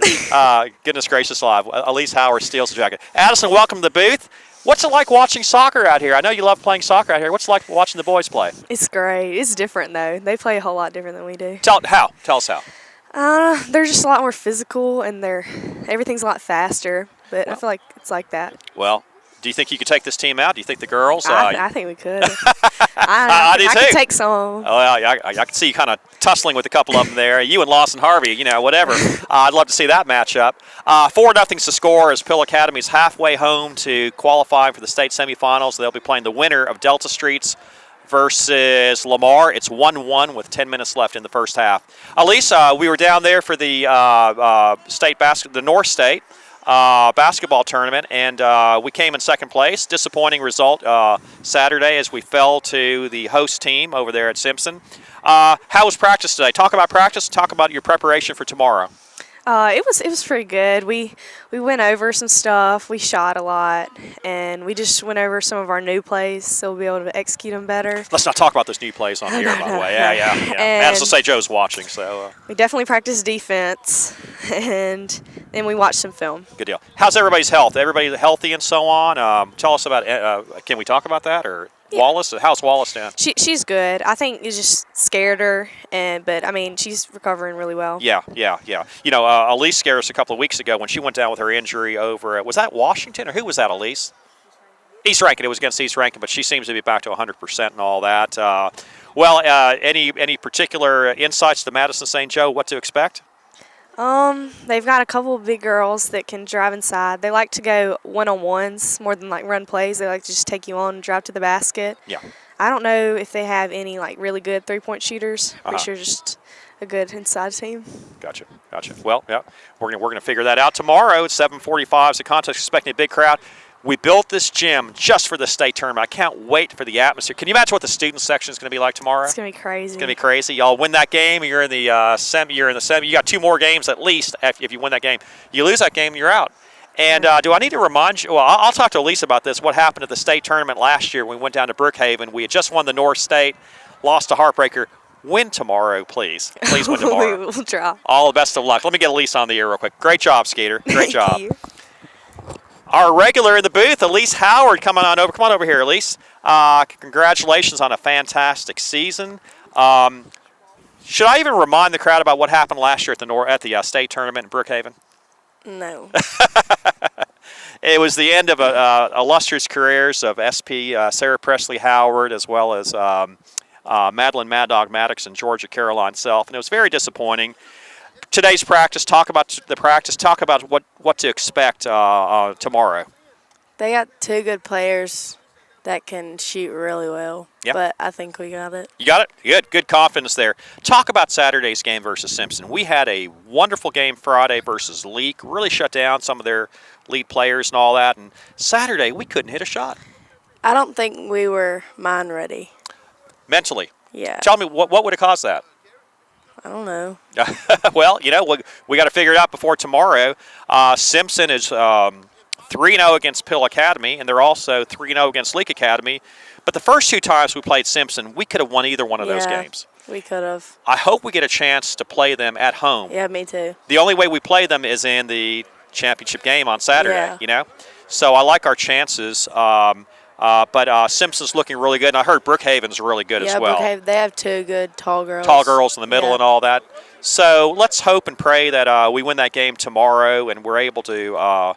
Speaker 2: Goodness gracious alive. Elise Howard steals the jacket. Addison, welcome to the booth. What's it like watching soccer out here? I know you love playing soccer out here. What's it like watching the boys play?
Speaker 4: It's great. It's different, though. They play a whole lot different than we do.
Speaker 2: Tell us how.
Speaker 4: They're just a lot more physical, and everything's a lot faster. But I feel like it's like that.
Speaker 2: Well, do you think you could take this team out? Do you think the girls?
Speaker 4: I think we could. I
Speaker 2: do too.
Speaker 4: could take some.
Speaker 2: Oh, yeah, I can see you kind of tussling with a couple of them there. You and Lawson Harvey, whatever. I'd love to see that matchup. 4-0 to score as Pill Academy's halfway home to qualifying for the state semifinals. They'll be playing the winner of Delta Streets versus Lamar. It's 1-1 with 10 minutes left in the first half. Elise, we were down there for the the North State. basketball tournament, and we came in second place. Disappointing result Saturday as we fell to the host team over there at Simpson. How was practice today? Talk about practice. Talk about your preparation for tomorrow.
Speaker 4: It was pretty good. We went over some stuff. We shot a lot, and we just went over some of our new plays, so we'll be able to execute them better.
Speaker 2: Let's not talk about those new plays on here, by the way. Yeah. Madison St. Joe's watching, so.
Speaker 4: We definitely practiced defense, and then we watched some film.
Speaker 2: Good deal. How's everybody's health? Everybody healthy and so on? Tell us about. Can we talk about that or? Yeah. Wallace, how's Wallace doing?
Speaker 4: She's good. I think it just scared her, but I mean she's recovering really well.
Speaker 2: Yeah. You know, Elise scared us a couple of weeks ago when she went down with her injury over. Was that Washington or who was that? Elise? East Rankin. It was against East Rankin, but she seems to be back to 100% and all that. Any particular insights to Madison St. Joe? What to expect?
Speaker 4: They've got a couple of big girls that can drive inside. They like to go one-on-ones more than like run plays. They like to just take you on and drive to the basket.
Speaker 2: Yeah.
Speaker 4: I don't know if they have any like really good three-point shooters. Pretty sure just a good inside team.
Speaker 2: Gotcha. Well, yeah, we're gonna figure that out tomorrow at 7:45. It's a contest expecting a big crowd. We built this gym just for the state tournament. I can't wait for the atmosphere. Can you imagine what the student section is going to be like tomorrow?
Speaker 4: It's going to be crazy.
Speaker 2: It's going to be crazy. Y'all win that game, you're in the semi. You're in the semi. You got 2 more games at least. If you win that game, you lose that game, you're out. And do I need to remind you? Well, I'll talk to Elise about this. What happened at the state tournament last year when we went down to Brookhaven? We had just won the North State, lost to Heartbreaker. Win tomorrow, please. Please win tomorrow.
Speaker 4: We'll try.
Speaker 2: All the best of luck. Let me get Elise on the air real quick. Great job, Skeeter. Great job.
Speaker 4: Thank you.
Speaker 2: Our regular in the booth, Elise Howard, coming on over. Come on over here, Elise. Congratulations on a fantastic season. Should I even remind the crowd about what happened last year at the state tournament in Brookhaven?
Speaker 4: No.
Speaker 2: It was the end of illustrious careers of SP Sarah Presley Howard, as well as Madeline Mad Dog Maddox and Georgia Caroline Self, and it was very disappointing. Today's practice, talk about the practice, talk about what to expect tomorrow.
Speaker 5: They got 2 good players that can shoot really well, but I think we got it.
Speaker 2: You got it? Good confidence there. Talk about Saturday's game versus Simpson. We had a wonderful game Friday versus Leak, really shut down some of their lead players and all that, and Saturday we couldn't hit a shot.
Speaker 5: I don't think we were mind ready.
Speaker 2: Mentally?
Speaker 5: Yeah.
Speaker 2: Tell me, what would have caused that?
Speaker 5: I don't know.
Speaker 2: Well, you know, we got to figure it out before tomorrow. Simpson is 3-0 against Pill Academy, and they're also 3-0 against Leak Academy. But the first 2 times we played Simpson, we could have won either one of those games.
Speaker 5: We could have.
Speaker 2: I hope we get a chance to play them at home.
Speaker 5: Yeah, me too.
Speaker 2: The only way we play them is in the championship game on Saturday, you know? So I like our chances. But Simpson's looking really good, and I heard Brookhaven's really good as well.
Speaker 5: Yeah, they have 2 good tall girls.
Speaker 2: Tall girls in the middle and all that. So let's hope and pray that we win that game tomorrow and we're able to,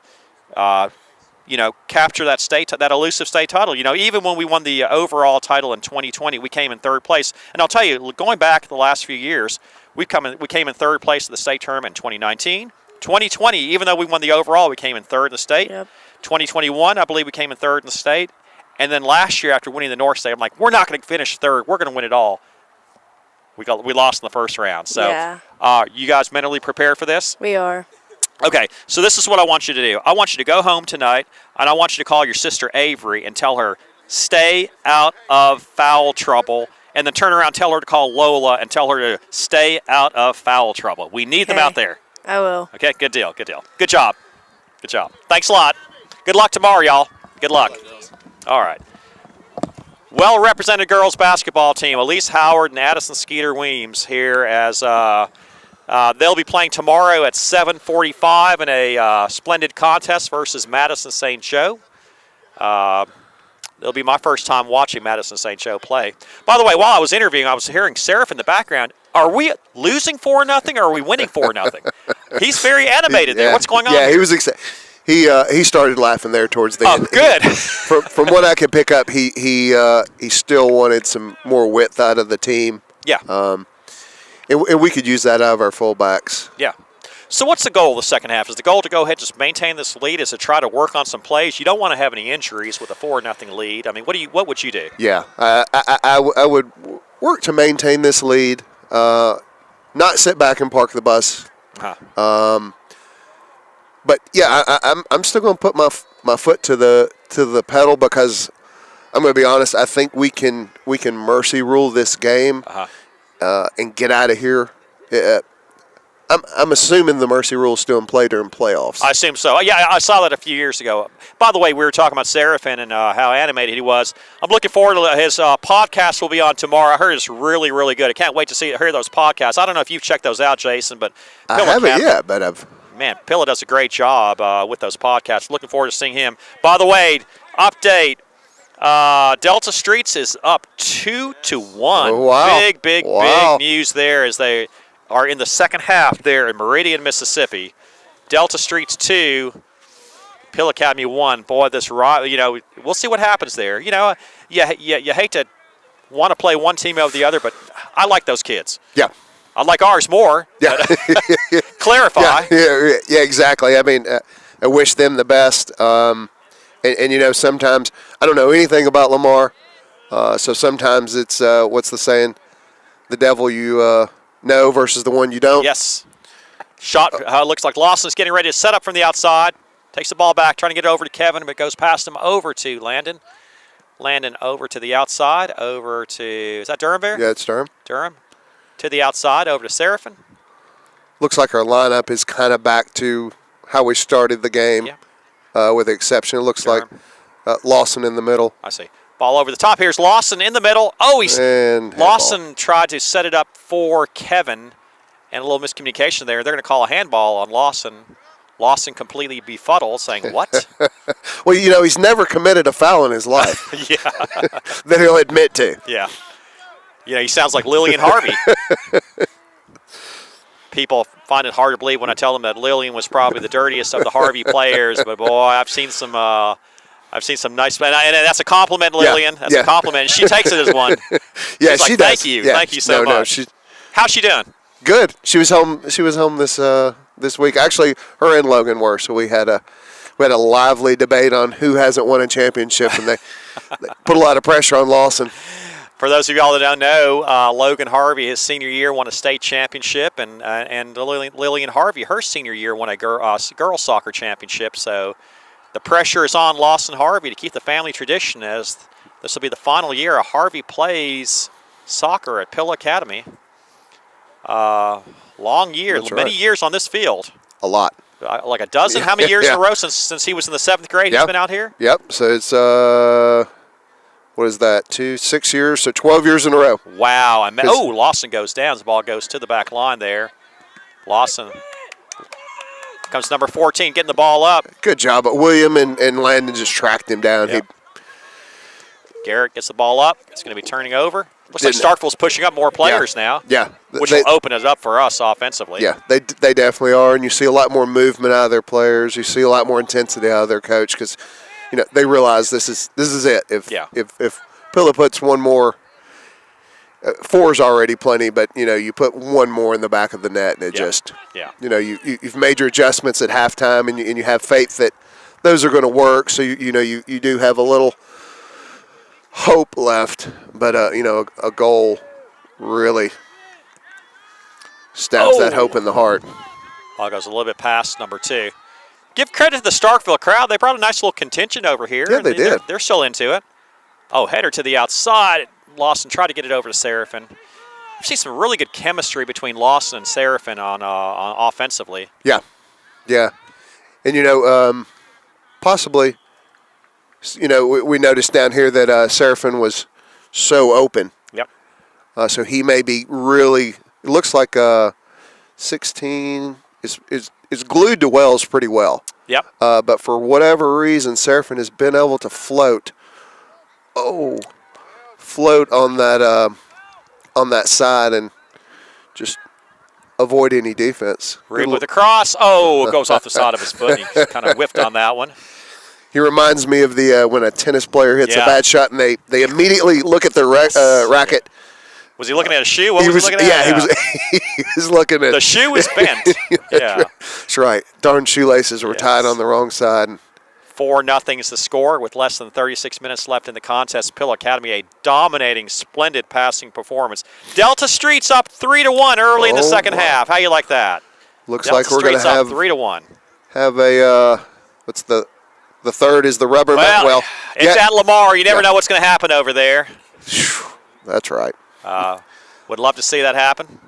Speaker 2: capture that elusive state title. You know, even when we won the overall title in 2020, we came in 3rd place. And I'll tell you, going back the last few years, we came in 3rd place at the state tournament in 2019. 2020, even though we won the overall, we came in 3rd in the state.
Speaker 5: Yep.
Speaker 2: 2021, I believe we came in 3rd in the state. And then last year, after winning the North State, I'm like, we're not going to finish 3rd. We're going to win it all. We lost in the first round. So, you guys mentally prepared for this?
Speaker 5: We are.
Speaker 2: Okay, so this is what I want you to do. I want you to go home tonight, and I want you to call your sister Avery and tell her, stay out of foul trouble, and then turn around and tell her to call Lola and tell her to stay out of foul trouble. We need them out there.
Speaker 5: I will.
Speaker 2: Okay, good deal. Good job. Thanks a lot. Good luck tomorrow, y'all. Good luck. All right. Well-represented girls basketball team, Elise Howard and Addison Skeeter Weems here as they'll be playing tomorrow at 7:45 in a splendid contest versus Madison St. Joe. It'll be my first time watching Madison St. Joe play. By the way, while I was interviewing, I was hearing Seraph in the background. Are we losing 4-0 or are we winning 4-0? He's very animated there. What's going on?
Speaker 1: Yeah, he was excited. He started laughing there towards the end.
Speaker 2: Oh, good.
Speaker 1: From what I could pick up, he still wanted some more width out of the team.
Speaker 2: Yeah.
Speaker 1: And we could use that out of our fullbacks.
Speaker 2: Yeah. So what's the goal of the second half? Is the goal to go ahead and just maintain this lead? Is to try to work on some plays? You don't want to have any injuries with a 4-0 lead. I mean, what would you do?
Speaker 1: Yeah, I would work to maintain this lead, not sit back and park the bus. But yeah, I'm still going to put my foot to the pedal because I'm going to be honest. I think we can mercy rule this game and get out of here. I'm assuming the mercy rule is still in play during playoffs.
Speaker 2: I assume so. Yeah, I saw that a few years ago. By the way, we were talking about Seraphin and how animated he was. I'm looking forward to his podcast will be on tomorrow. I heard it's really, really good. I can't wait to hear those podcasts. I don't know if you've checked those out, Jason, but
Speaker 1: I haven't yet, but I've.
Speaker 2: Man, Pilla does a great job with those podcasts. Looking forward to seeing him. By the way, update. Delta Streets is up 2-1.
Speaker 1: Oh, wow.
Speaker 2: Big news there as they are in the second half there in Meridian, Mississippi. Delta Streets 2, Pill Academy 1. Boy, we'll see what happens there. You hate to want to play one team over the other, but I like those kids.
Speaker 1: Yeah.
Speaker 2: I like ours more.
Speaker 1: Yeah.
Speaker 2: Clarify.
Speaker 1: Yeah, exactly. I mean, I wish them the best. And sometimes I don't know anything about Lamar, so sometimes it's what's the saying? The devil you know versus the one you don't.
Speaker 2: Yes. Shot looks like Lawson's getting ready to set up from the outside. Takes the ball back, trying to get it over to Kevin, but goes past him over to Landon. Landon over to the outside, is that Durham Bear?
Speaker 1: Yeah, it's Durham.
Speaker 2: Durham. To the outside, over to Seraphin.
Speaker 1: Looks like our lineup is kind of back to how we started the game, with the exception. It looks
Speaker 2: Durham.
Speaker 1: like Lawson in the middle.
Speaker 2: I see. Ball over the top. Here's Lawson in the middle. Oh, Lawson tried to set it up for Kevin, and a little miscommunication there. They're going to call a handball on Lawson. Lawson completely befuddled, saying, what?
Speaker 1: Well, he's never committed a foul in his life.
Speaker 2: Yeah.
Speaker 1: That he'll admit to.
Speaker 2: Yeah. He sounds like Lillian Harvey. People find it hard to believe when I tell them that Lillian was probably the dirtiest of the Harvey players, but boy, I've seen some nice, and that's a compliment, Lillian. That's a compliment. She takes it as one.
Speaker 1: Yeah,
Speaker 2: she's like,
Speaker 1: she
Speaker 2: thank
Speaker 1: does.
Speaker 2: you,
Speaker 1: Yeah.
Speaker 2: thank you so much. How's she doing?
Speaker 1: Good. She was home this week. Actually, her and Logan were. So we had a lively debate on who hasn't won a championship, and they put a lot of pressure on Lawson.
Speaker 2: For those of y'all that don't know, Logan Harvey, his senior year, won a state championship, and Lillian Harvey, her senior year, won a girls soccer championship. So the pressure is on Lawson Harvey to keep the family tradition, as this will be the final year Harvey plays soccer at Pill Academy. Long year, many years on this field.
Speaker 1: A lot.
Speaker 2: Like a dozen. How many years in a row since he was in the 7th grade? He's been out here.
Speaker 1: Yep. So it's what is that? 6 years. So 12 years in a row.
Speaker 2: Wow. Lawson goes down. The ball goes to the back line there. Lawson comes number 14, getting the ball up.
Speaker 1: Good job. But William and Landon just tracked him down.
Speaker 2: Yep. Garrett gets the ball up. It's going to be turning over. Looks like Starkville's pushing up more players now.
Speaker 1: Yeah.
Speaker 2: Which will open it up for us offensively.
Speaker 1: Yeah, they definitely are. And you see a lot more movement out of their players. You see a lot more intensity out of their coach because, they realize this is it. If Pilla puts one more, 4 is already plenty, but, you put one more in the back of the net and it you've made your adjustments at halftime and you have faith that those are going to work. So, you do have a little hope left, but a goal really stabs that hope in the heart.
Speaker 2: Ball goes a little bit past number 2. Give credit to the Starkville crowd. They brought a nice little contingent over here.
Speaker 1: Yeah, they did.
Speaker 2: They're still into it. Header to the outside. Lawson tried to get it over to Seraphin. I've seen some really good chemistry between Lawson and Seraphin on offensively.
Speaker 1: Yeah, and possibly. We noticed down here that Seraphin was so open.
Speaker 2: Yep.
Speaker 1: So he may be really. It looks like 16 is glued to Wells pretty well.
Speaker 2: Yep.
Speaker 1: But for whatever reason, Seraphin has been able to float. Float on that side and just avoid any defense.
Speaker 2: Reed with a cross. It goes off the side of his foot. He kind of whiffed on that one.
Speaker 1: He reminds me of the when a tennis player hits a bad shot and they immediately look at their racket.
Speaker 2: Was he looking at a shoe? What was he looking at?
Speaker 1: Yeah, he was looking at.
Speaker 2: The shoe was bent. Yeah.
Speaker 1: That's right. Darn shoelaces were tied on the wrong side.
Speaker 2: 4-0 is the score with less than 36 minutes left in the contest. Pill Academy, a dominating, splendid passing performance. Delta Streets up 3-1 early in the second half. How you like that?
Speaker 1: Looks
Speaker 2: Delta
Speaker 1: like we're going to
Speaker 2: Streets
Speaker 1: have
Speaker 2: up 3-1.
Speaker 1: have a what's the third is the rubber mat.
Speaker 2: Well, it's at Lamar. You never know what's going to happen over there.
Speaker 1: That's right.
Speaker 2: Would love to see that happen.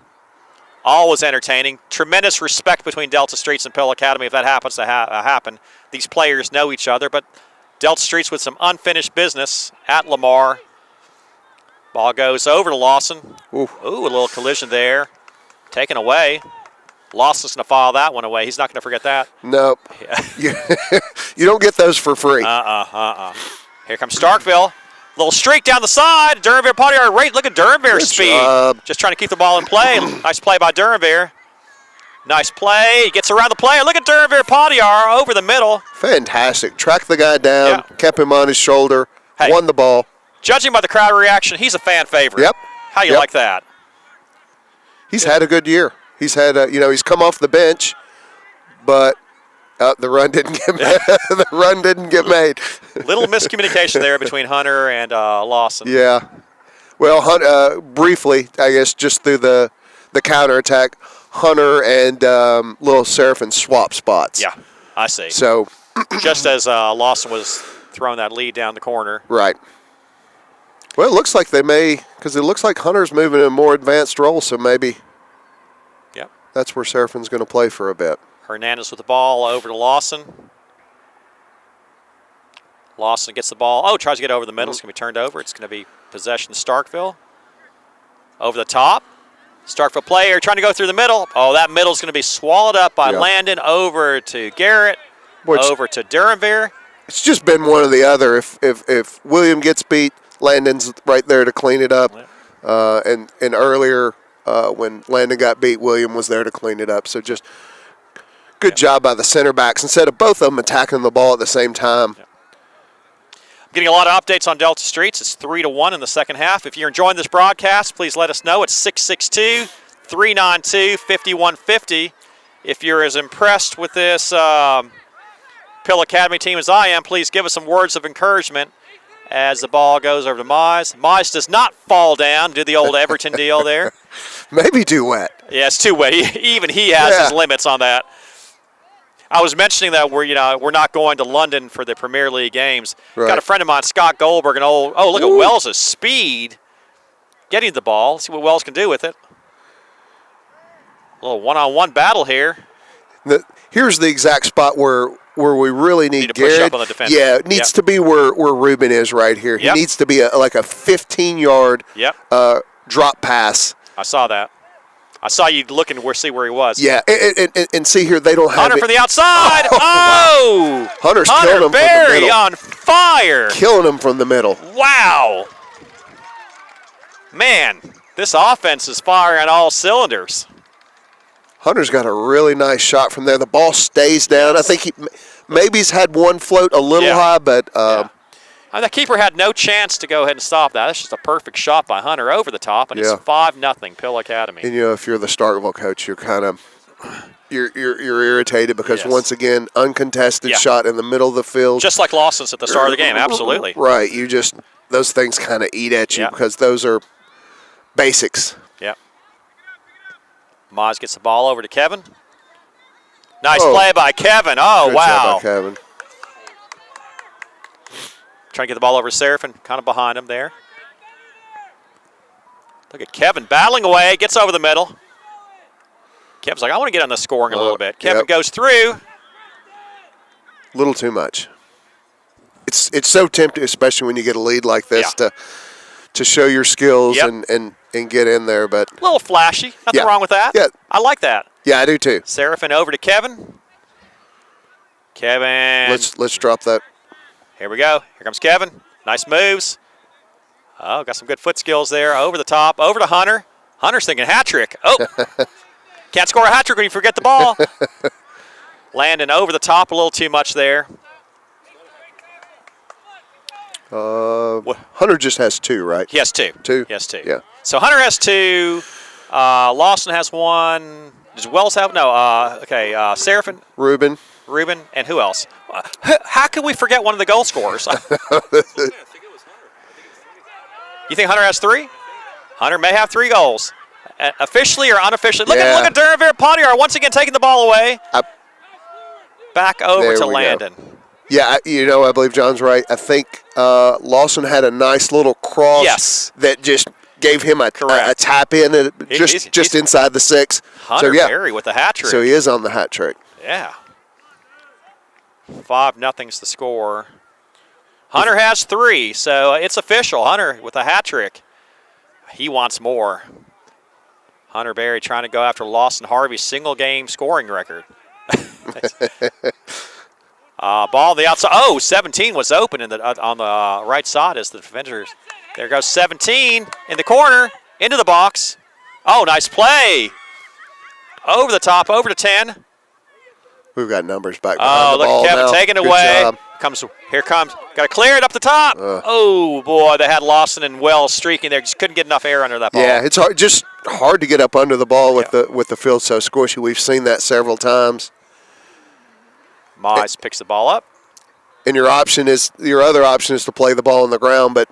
Speaker 2: Always entertaining. Tremendous respect between Delta Streets and Pill Academy if that happens to happen. These players know each other, but Delta Streets with some unfinished business at Lamar. Ball goes over to Lawson.
Speaker 1: Ooh,
Speaker 2: a little collision there. Taken away. Lawson's going to file that one away. He's not going to forget that.
Speaker 1: Nope.
Speaker 2: Yeah.
Speaker 1: You don't get those for free.
Speaker 2: Here comes Starkville. Little streak down the side. Duranville Potier. Right, look at Duranville's speed. Just trying to keep the ball in play. Nice play by Duranville. Nice play. He gets around the player. Look at Duranville Potier over the middle.
Speaker 1: Fantastic. Tracked the guy down, kept him on his shoulder, won the ball.
Speaker 2: Judging by the crowd reaction, he's a fan favorite.
Speaker 1: Yep.
Speaker 2: How you like that?
Speaker 1: He's had a good year. He's had, he's come off the bench, but the run didn't get made. The run didn't get made.
Speaker 2: Little miscommunication there between Hunter and Lawson.
Speaker 1: Yeah. Well, briefly, I guess, just through the counterattack, Hunter and Little Seraphin swap spots.
Speaker 2: Yeah, I see.
Speaker 1: So,
Speaker 2: just as Lawson was throwing that lead down the corner.
Speaker 1: Right. Well, it looks like they may, because it looks like Hunter's moving in a more advanced role, so maybe that's where Seraphin's going to play for a bit.
Speaker 2: Hernandez with the ball over to Lawson. Lawson gets the ball. Tries to get over the middle. It's going to be turned over. It's going to be possession Starkville. Over the top. Starkville player trying to go through the middle. That middle's going to be swallowed up by Landon. Over to Garrett. Over to Duranville.
Speaker 1: It's just been one or the other. If William gets beat, Landon's right there to clean it up. And earlier when Landon got beat, William was there to clean it up. So just good job by the center backs instead of both of them attacking the ball at the same time.
Speaker 2: I'm getting a lot of updates on Delta Streets. It's 3-1 in the second half. If you're enjoying this broadcast, please let us know. It's 662-392-5150. If you're as impressed with this Pill Academy team as I am, please give us some words of encouragement as the ball goes over to Mize. Mize does not fall down, do the old Everton deal there.
Speaker 1: Maybe too wet.
Speaker 2: Yeah, it's too wet. Even he has his limits on that. I was mentioning that we're not going to London for the Premier League games.
Speaker 1: Right.
Speaker 2: Got a friend of mine, Scott Goldberg, look at Wells' speed getting the ball. See what Wells can do with it. A little one-on-one battle here.
Speaker 1: Here's the exact spot where we really need
Speaker 2: to push
Speaker 1: Garrett.
Speaker 2: up on the defender.
Speaker 1: Yeah, it needs to be where Ruben is right here. He needs to be like a 15-yard drop pass.
Speaker 2: I saw that. I saw you looking to see where he was.
Speaker 1: Yeah, and see here, they don't have
Speaker 2: Hunter
Speaker 1: it.
Speaker 2: for the outside. Wow.
Speaker 1: Hunter killing him from the middle.
Speaker 2: on fire.
Speaker 1: Killing him from the middle.
Speaker 2: Wow. Man, this offense is firing on all cylinders.
Speaker 1: Hunter's got a really nice shot from there. The ball stays down. I think maybe he's had one float a little high, but
Speaker 2: the keeper had no chance to go ahead and stop that. That's just a perfect shot by Hunter over the top, and it's 5-0 Pill Academy.
Speaker 1: And if you're the Starkville coach, you're kind of you're irritated because once again, uncontested shot in the middle of the field,
Speaker 2: just like Lawson's at the start of the game. Absolutely
Speaker 1: right. Those things kind of eat at you because those are basics.
Speaker 2: Yep. Maz gets the ball over to Kevin. Nice play by Kevin.
Speaker 1: Good
Speaker 2: wow.
Speaker 1: job by Kevin.
Speaker 2: Trying to get the ball over to Seraphin, kind of behind him there. Look at Kevin battling away, gets over the middle. Kevin's like, I want to get on the scoring a little bit. Kevin goes through.
Speaker 1: A little too much. It's so tempting, especially when you get a lead like this, to show your skills and get in there. But
Speaker 2: a little flashy. Nothing wrong with that.
Speaker 1: Yeah.
Speaker 2: I like that.
Speaker 1: Yeah, I do too.
Speaker 2: Seraphin over to Kevin. Kevin.
Speaker 1: Let's drop that.
Speaker 2: Here we go. Here comes Kevin. Nice moves. Got some good foot skills there. Over the top. Over to Hunter. Hunter's thinking hat trick. Can't score a hat trick when you forget the ball. Landon over the top a little too much there.
Speaker 1: Hunter just has two, right?
Speaker 2: He has two.
Speaker 1: Two?
Speaker 2: He has two.
Speaker 1: Yeah.
Speaker 2: So Hunter has two. Lawson has one. Does Wells have? No. Seraphin.
Speaker 1: Ruben.
Speaker 2: And who else? How can we forget one of the goal scorers? You think Hunter has three? Hunter may have 3 goals. Officially or unofficially. Look at Duranville Potier once again taking the ball away. Back over
Speaker 1: There
Speaker 2: to
Speaker 1: we go.
Speaker 2: Landon.
Speaker 1: Yeah, I believe John's right. I think Lawson had a nice little cross
Speaker 2: Yes.
Speaker 1: that just gave him a tap in just inside the 6.
Speaker 2: Hunter Berry with the hat trick.
Speaker 1: So he is on the hat trick.
Speaker 2: Yeah. 5-0's the score. Hunter has 3, so it's official. Hunter with a hat trick. He wants more. Hunter Berry trying to go after Lawson Harvey's single-game scoring record. Ball on the outside. Oh, 17 was open on the right side as the defenders. There goes 17 in the corner, into the box. Oh, nice play. Over the top, over to 10.
Speaker 1: We've got numbers back behind the
Speaker 2: look
Speaker 1: ball
Speaker 2: at Kevin
Speaker 1: now.
Speaker 2: taking it
Speaker 1: Good
Speaker 2: away.
Speaker 1: job.
Speaker 2: Here comes. Got to clear it up the top. Oh, boy, they had Lawson and Wells streaking there. Just couldn't get enough air under that ball.
Speaker 1: Yeah, it's hard to get up under the ball with the field so squishy. We've seen that several times.
Speaker 2: Mize picks the ball up.
Speaker 1: And your other option is to play the ball on the ground, but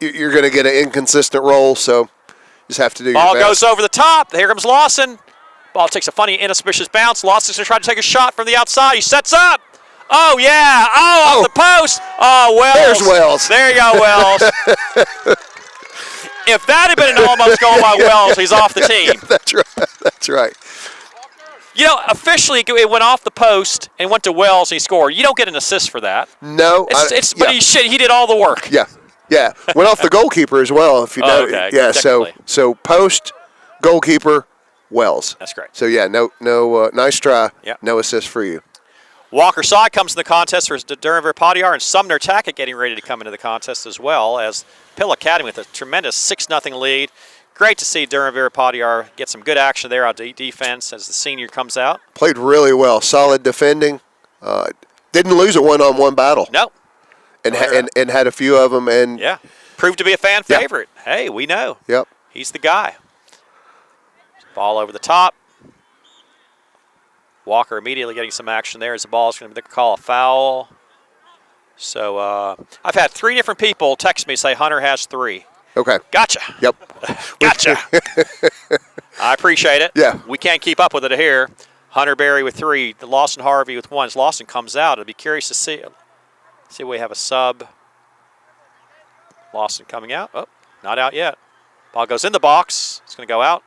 Speaker 1: you're going to get an inconsistent roll, so you just have to do your best.
Speaker 2: Ball goes over the top. Here comes Lawson. Ball takes a funny, inauspicious bounce. Lawson's going to try to take a shot from the outside. He sets up. Oh, yeah. Oh, off the post. Oh, Wells.
Speaker 1: There's Wells.
Speaker 2: There you go, Wells. If that had been an almost goal by Wells, he's off the team.
Speaker 1: That's right. That's right.
Speaker 2: Officially, it went off the post and went to Wells and he scored. You don't get an assist for that.
Speaker 1: No.
Speaker 2: But he did all the work.
Speaker 1: Yeah. Yeah. Went off the goalkeeper as well, if you know.
Speaker 2: Okay.
Speaker 1: Yeah, so post, goalkeeper, Wells.
Speaker 2: That's great.
Speaker 1: So, yeah, no nice try.
Speaker 2: Yep.
Speaker 1: No assist for you.
Speaker 2: Walker Side comes in the contest for Durham Padiar, and Sumner Tackett getting ready to come into the contest as well, as Pill Academy with a tremendous 6-0 lead. Great to see Durham Padiar get some good action there on defense as the senior comes out.
Speaker 1: Played really well. Solid defending. Didn't lose a one-on-one battle.
Speaker 2: No.
Speaker 1: And had a few of them. And
Speaker 2: yeah. Proved to be a fan favorite. Hey, we know.
Speaker 1: Yep.
Speaker 2: He's the guy. Ball over the top. Walker immediately getting some action there as the ball is going to call a foul. So I've had 3 different people text me say Hunter has 3.
Speaker 1: Okay.
Speaker 2: Gotcha.
Speaker 1: Yep.
Speaker 2: Gotcha. I appreciate it.
Speaker 1: Yeah.
Speaker 2: We can't keep up with it here. Hunter Berry with 3. Lawson Harvey with 1. As Lawson comes out, I'd be curious to see if we have a sub. Lawson coming out. Oh, not out yet. Ball goes in the box. It's going to go out.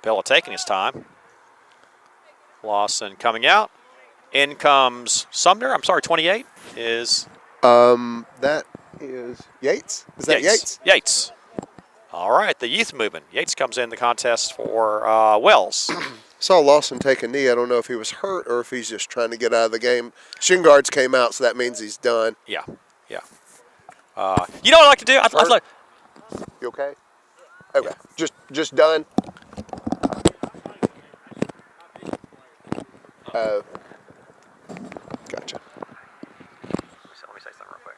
Speaker 2: Bella taking his time. Lawson coming out. In comes Sumner. I'm sorry, 28 is.
Speaker 1: That is Yates. Is that Yates?
Speaker 2: Yates. All right, the youth movement. Yates comes in the contest for Wells.
Speaker 1: Saw Lawson take a knee. I don't know if he was hurt or if he's just trying to get out of the game. Shin guards came out, so that means he's done.
Speaker 2: Yeah. You know what I like to do? I'd like.
Speaker 1: You okay? Okay. Yeah. Just done. Gotcha.
Speaker 2: Let me say something real quick.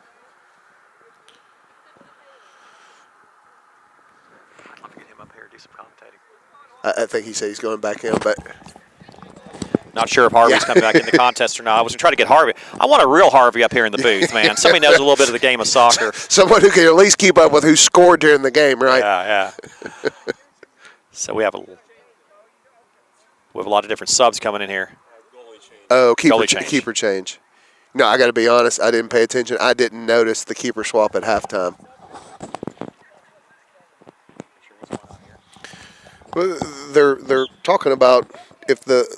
Speaker 2: I'd love to get him up here and do some commentating.
Speaker 1: I think he said he's going back in, but
Speaker 2: not sure if Harvey's coming back in the contest or not. I was going to try to get Harvey. I want a real Harvey up here in the booth, man. Somebody knows a little bit of the game of soccer.
Speaker 1: Someone who can at least keep up with who scored during the game, right?
Speaker 2: Yeah. So we have a lot of different subs coming in here.
Speaker 1: Oh, keeper change. No, I got to be honest. I didn't pay attention. I didn't notice the keeper swap at halftime. Well, they're talking about if the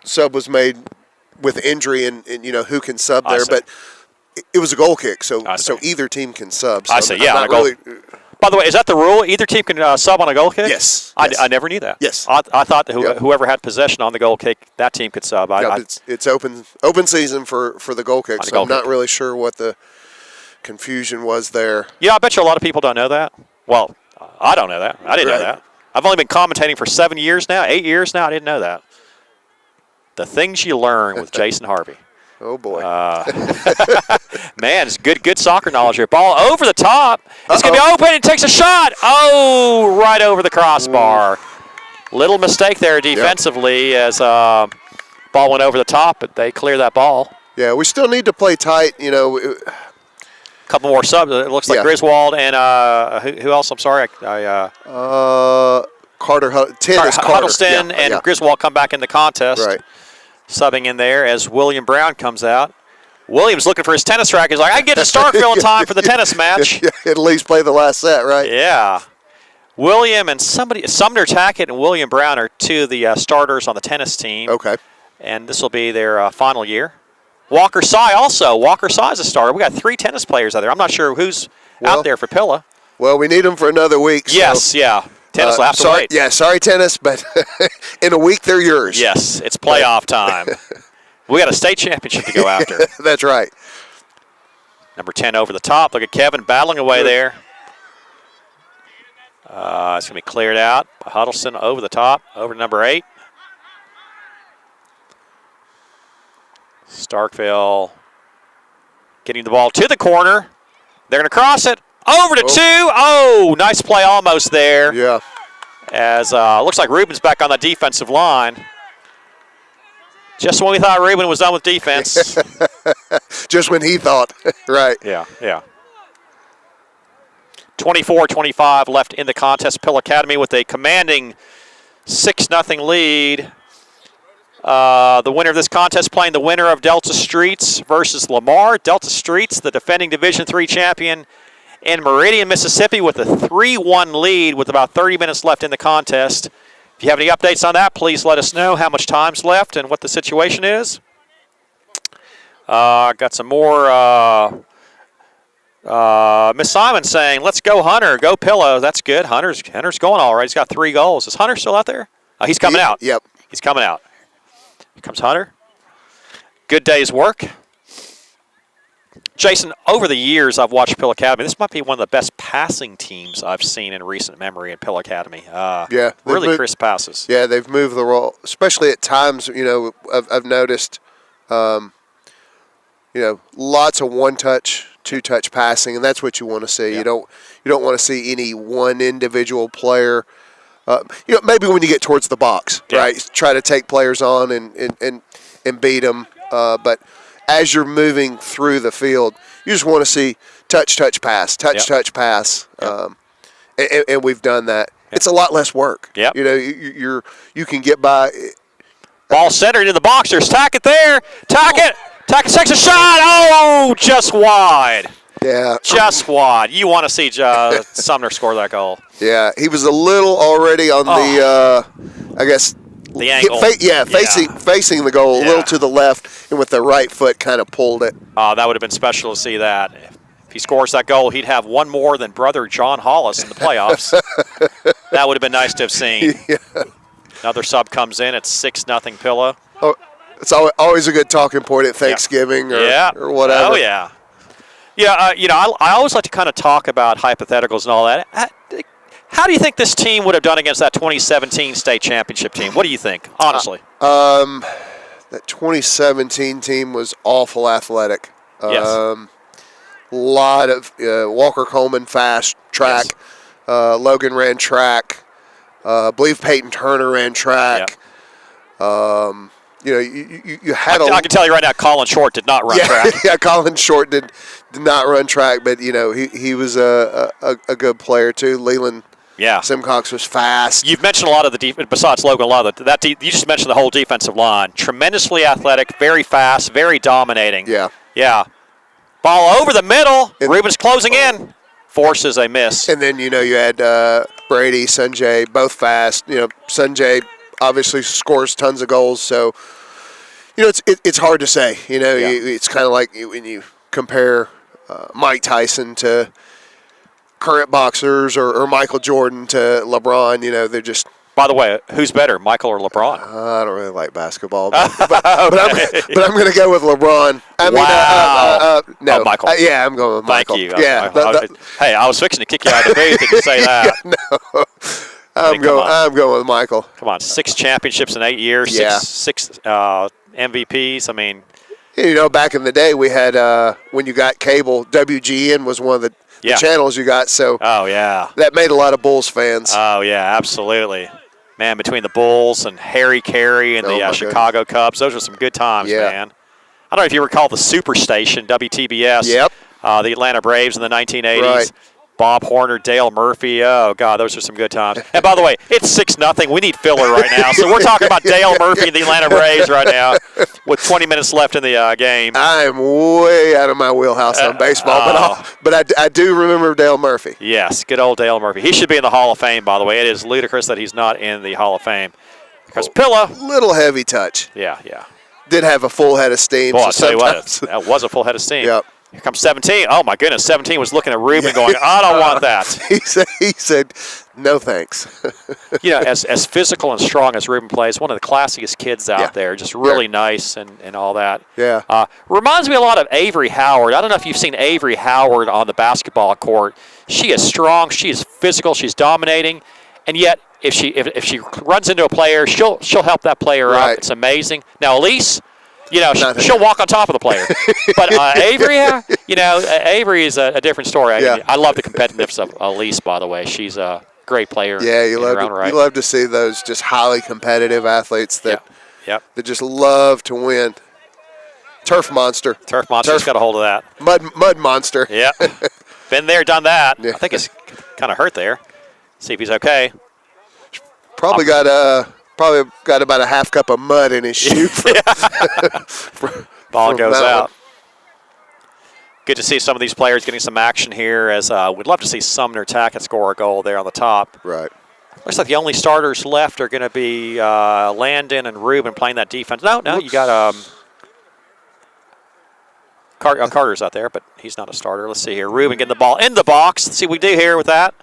Speaker 1: sub was made with injury and who can sub there, but it was a goal kick, so either team can sub. So
Speaker 2: I see. Yeah, by the way, is that the rule? Either team can sub on a goal kick?
Speaker 1: Yes.
Speaker 2: I never knew that.
Speaker 1: Yes.
Speaker 2: I thought that whoever had possession on the goal kick, that team could sub.
Speaker 1: It's open season for the goal kick, so I'm not really sure what the confusion was there.
Speaker 2: Yeah, I bet you a lot of people don't know that. Well, I don't know that. I didn't know that. I've only been commentating for 8 years now. I didn't know that. The things you learn with Jason Harvey.
Speaker 1: Oh, boy.
Speaker 2: Man, it's good soccer knowledge here. Ball over the top. It's going to be open and takes a shot. Oh, right over the crossbar. Little mistake there defensively as ball went over the top, but they clear that ball.
Speaker 1: Yeah, we still need to play tight, A
Speaker 2: couple more subs. It looks like Griswold and who else? I'm sorry.
Speaker 1: Carter.
Speaker 2: Huddleston and Griswold come back in the contest.
Speaker 1: Right.
Speaker 2: Subbing in there as William Brown comes out. William's looking for his tennis racket. He's like, I can get to Starkville in time for the tennis match.
Speaker 1: At least play the last set, right?
Speaker 2: Yeah. William and Sumner Tackett and William Brown are two of the starters on the tennis team.
Speaker 1: Okay.
Speaker 2: And this will be their final year. Walker Sy also. Walker Sy is a starter. We got 3 tennis players out there. I'm not sure who's out there for Pilla.
Speaker 1: Well, we need them for another week.
Speaker 2: Yes, yeah. Tennis will have to wait.
Speaker 1: Yeah, sorry, tennis, but in a week they're yours.
Speaker 2: Yes, it's playoff time. We got a state championship to go after.
Speaker 1: That's right.
Speaker 2: Number 10 over the top. Look at Kevin battling away there. It's going to be cleared out by Huddleston over the top, over to number 8. Starkville getting the ball to the corner. They're going to cross it. Over to 2. Oh, nice play almost there.
Speaker 1: Yeah.
Speaker 2: As looks like Ruben's back on the defensive line. Just when we thought Ruben was done with defense.
Speaker 1: Just when he thought. Right.
Speaker 2: Yeah. 24-25 left in the contest. Pill Academy with a commanding 6-0 lead. The winner of this contest playing the winner of Delta Streets versus Lamar. Delta Streets, the defending Division III champion in Meridian, Mississippi, with a 3-1 lead with about 30 minutes left in the contest. If you have any updates on that, please let us know how much time's left and what the situation is. Got some more. Miss Simon saying, let's go Hunter, go Pillow. That's good. Hunter's going all right. He's got 3 goals. Is Hunter still out there? Oh, he's coming out.
Speaker 1: Yep.
Speaker 2: He's coming out. Here comes Hunter. Good day's work. Jason, over the years I've watched Pill Academy. This might be one of the best passing teams I've seen in recent memory in Pill Academy. Really crisp passes.
Speaker 1: Yeah, they've moved the role, especially at times. I've noticed, lots of one-touch, two-touch passing, and that's what you want to see. Yeah. You don't want to see any one individual player. Maybe when you get towards the box, right? Try to take players on and beat them, but as you're moving through the field, you just want to see touch, pass, touch, pass, and we've done that. It's a lot less work.
Speaker 2: Yep.
Speaker 1: You can get by.
Speaker 2: Ball centered in the box. There's Tackett there. Tackett takes a shot. Oh, just wide.
Speaker 1: Yeah.
Speaker 2: Just wide. You want to see Sumner score that goal.
Speaker 1: Yeah, he was a little already on the, I guess.
Speaker 2: The angle.
Speaker 1: Facing the goal a little to the left, and with the right foot kind of pulled it.
Speaker 2: Oh, that would have been special to see that. If he scores that goal, he'd have one more than brother John Hollis in the playoffs. That would have been nice to have seen. Yeah. Another sub comes in. It's 6-0 Pillow.
Speaker 1: Oh, it's always a good talking point at Thanksgiving or whatever.
Speaker 2: Oh, yeah. Yeah, I always like to kind of talk about hypotheticals and all that. How do you think this team would have done against that 2017 state championship team? What do you think, honestly?
Speaker 1: That 2017 team was awful athletic.
Speaker 2: Yes.
Speaker 1: Lot of Walker Coleman fast track. Yes. Logan ran track. I believe Peyton Turner ran track.
Speaker 2: Yeah.
Speaker 1: You had
Speaker 2: I can tell you right now, Colin Short did not run track.
Speaker 1: Yeah, Colin Short did not run track, but he was a good player too. Leland Simcox was fast.
Speaker 2: You've mentioned a lot of the defense, besides Logan, you just mentioned the whole defensive line. Tremendously athletic, very fast, very dominating. Yeah. Ball over the middle. Ruben's closing in. Forces a miss.
Speaker 1: And then, you had Brady, Sanjay, both fast. Sanjay obviously scores tons of goals, so it's hard to say. It's kind of like when you compare Mike Tyson to current boxers or Michael Jordan to LeBron. They're just.
Speaker 2: By the way, who's better, Michael or LeBron?
Speaker 1: I don't really like basketball, but I'm going to go with LeBron. No,
Speaker 2: Michael.
Speaker 1: I'm going with Michael.
Speaker 2: Thank you.
Speaker 1: Yeah.
Speaker 2: Hey, I was fixing to kick you out of the booth if you say that.
Speaker 1: No. I'm going with Michael.
Speaker 2: Come on, 6 championships in 8 years, six MVPs. I mean,
Speaker 1: back in the day we had when you got cable, WGN was one of the channels you got. So that made a lot of Bulls fans.
Speaker 2: Oh yeah, absolutely. Man, between the Bulls and Harry Carey and the Chicago Cubs, those were some good times, man. I don't know if you recall the Superstation, WTBS.
Speaker 1: Yep.
Speaker 2: The Atlanta Braves in the 1980s.
Speaker 1: Right.
Speaker 2: Bob Horner, Dale Murphy. Oh, God, those are some good times. And by the way, it's 6-0. We need filler right now. So we're talking about Dale Murphy and the Atlanta Braves right now with 20 minutes left in the game.
Speaker 1: I am way out of my wheelhouse on baseball, but I do remember Dale Murphy.
Speaker 2: Yes, good old Dale Murphy. He should be in the Hall of Fame, by the way. It is ludicrous that he's not in the Hall of Fame. Because Pilla.
Speaker 1: Little heavy touch.
Speaker 2: Yeah.
Speaker 1: Did have a full head of steam.
Speaker 2: Well, I'll tell you what, that was a full head of steam.
Speaker 1: Yep.
Speaker 2: Here comes 17. Oh, my goodness. 17 was looking at Ruben going, I don't want that.
Speaker 1: He said, no thanks.
Speaker 2: As physical and strong as Ruben plays, one of the classiest kids out there, just really nice and all that.
Speaker 1: Yeah.
Speaker 2: Reminds me a lot of Avery Howard. I don't know if you've seen Avery Howard on the basketball court. She is strong. She is physical. She's dominating. And yet, if she runs into a player, she'll help that player up. It's amazing. Now, Elise, she'll walk on top of the player. But Avery, Avery is a different story. I love the competitiveness of Elise, by the way. She's a great player.
Speaker 1: Yeah, you love to see those just highly competitive athletes that just love to win. Turf monster.
Speaker 2: Turf monster's got a hold of that.
Speaker 1: Mud monster.
Speaker 2: Yeah. Been there, done that.
Speaker 1: Yeah.
Speaker 2: I think it's kind of hurt there. See if he's okay.
Speaker 1: Probably got about a half cup of mud in his shoe.
Speaker 2: Ball goes out. Good to see some of these players getting some action here, as we'd love to see Sumner Tackett score a goal there on the top.
Speaker 1: Right.
Speaker 2: Looks like the only starters left are going to be Landon and Ruben playing that defense. No, you got Carter's out there, but he's not a starter. Let's see here. Ruben getting the ball in the box. Let's see what we do here with that.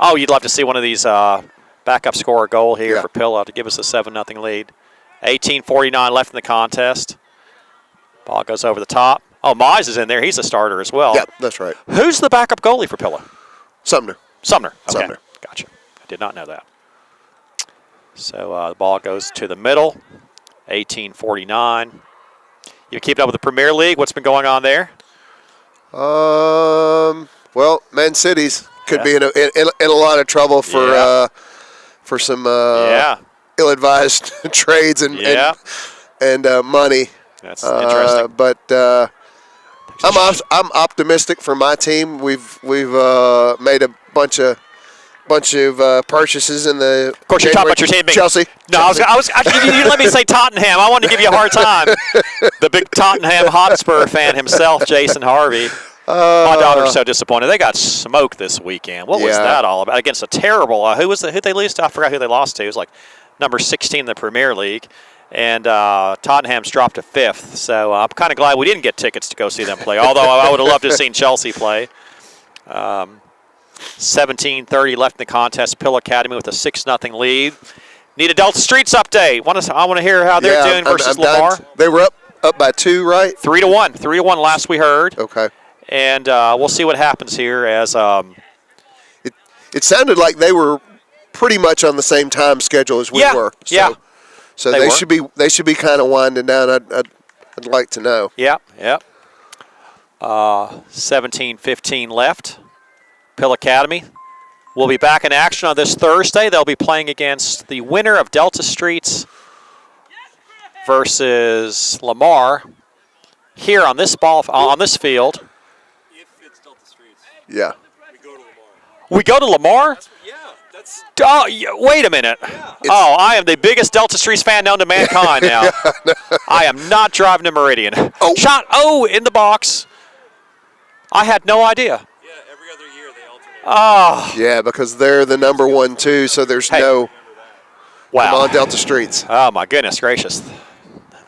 Speaker 2: Oh, you'd love to see one of these backup score a goal here for Pilla to give us a 7-0 lead. 18:49 left in the contest. Ball goes over the top. Oh, Mize is in there. He's a starter as well.
Speaker 1: Yeah, that's right.
Speaker 2: Who's the backup goalie for Pilla?
Speaker 1: Sumner.
Speaker 2: Okay.
Speaker 1: Sumner.
Speaker 2: Gotcha. I did not know that. So the ball goes to the middle. 18:49. You keeping up with the Premier League? What's been going on there?
Speaker 1: Well, Man City's could be in a lot of trouble for some ill-advised trades and money.
Speaker 2: That's interesting.
Speaker 1: But I'm optimistic for my team. We've made a bunch of purchases in the.
Speaker 2: Of course, you're talking about your team,
Speaker 1: Chelsea.
Speaker 2: No, you didn't let me say Tottenham. I wanted to give you a hard time. The big Tottenham Hotspur fan himself, Jason Harvey. My daughter's so disappointed. They got smoked this weekend. What was that all about? Against a terrible. Who they lose to? I forgot who they lost to. It was like number 16 in the Premier League. And Tottenham's dropped to 5th. So I'm kind of glad we didn't get tickets to go see them play, although I would have loved to have seen Chelsea play. 17:30 left in the contest. Pill Academy with a 6-0 lead. Need a Delta Streets update. I want to hear how they're doing versus Lamar.
Speaker 1: They were up by 2, right?
Speaker 2: 3-1. 3-1 last we heard.
Speaker 1: Okay.
Speaker 2: And we'll see what happens here as
Speaker 1: it sounded like they were pretty much on the same time schedule as we were. So they should be kind of winding down. I'd like to know.
Speaker 2: Yeah. 17:15 left. Pill Academy will be back in action on this Thursday. They'll be playing against the winner of Delta Streets versus Lamar here on this field.
Speaker 3: If it's Delta Streets.
Speaker 1: Yeah.
Speaker 2: We go to Lamar? Wait a minute. I am the biggest Delta Streets fan known to mankind now. I am not driving to Meridian. Shot, in the box. I had no idea.
Speaker 3: Yeah, every other year they alternate.
Speaker 1: Yeah, because they're the number 1, 2, so there's no come on Delta Streets.
Speaker 2: Oh, my goodness gracious.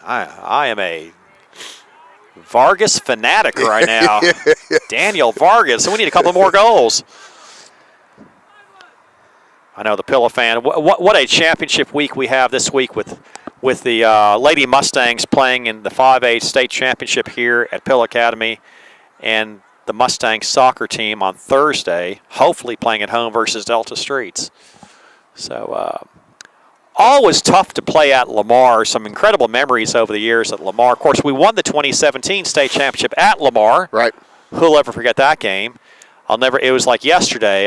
Speaker 2: I am a Vargas fanatic right now. Daniel Vargas. So we need a couple more goals. I know the Pilla fan. What a championship week we have this week with the Lady Mustangs playing in the 5A state championship here at Pilla Academy, and the Mustangs soccer team on Thursday, hopefully playing at home versus Delta Streets. So always tough to play at Lamar. Some incredible memories over the years at Lamar. Of course, we won the 2017 state championship at Lamar.
Speaker 1: Right.
Speaker 2: Who'll ever forget that game? It was like yesterday.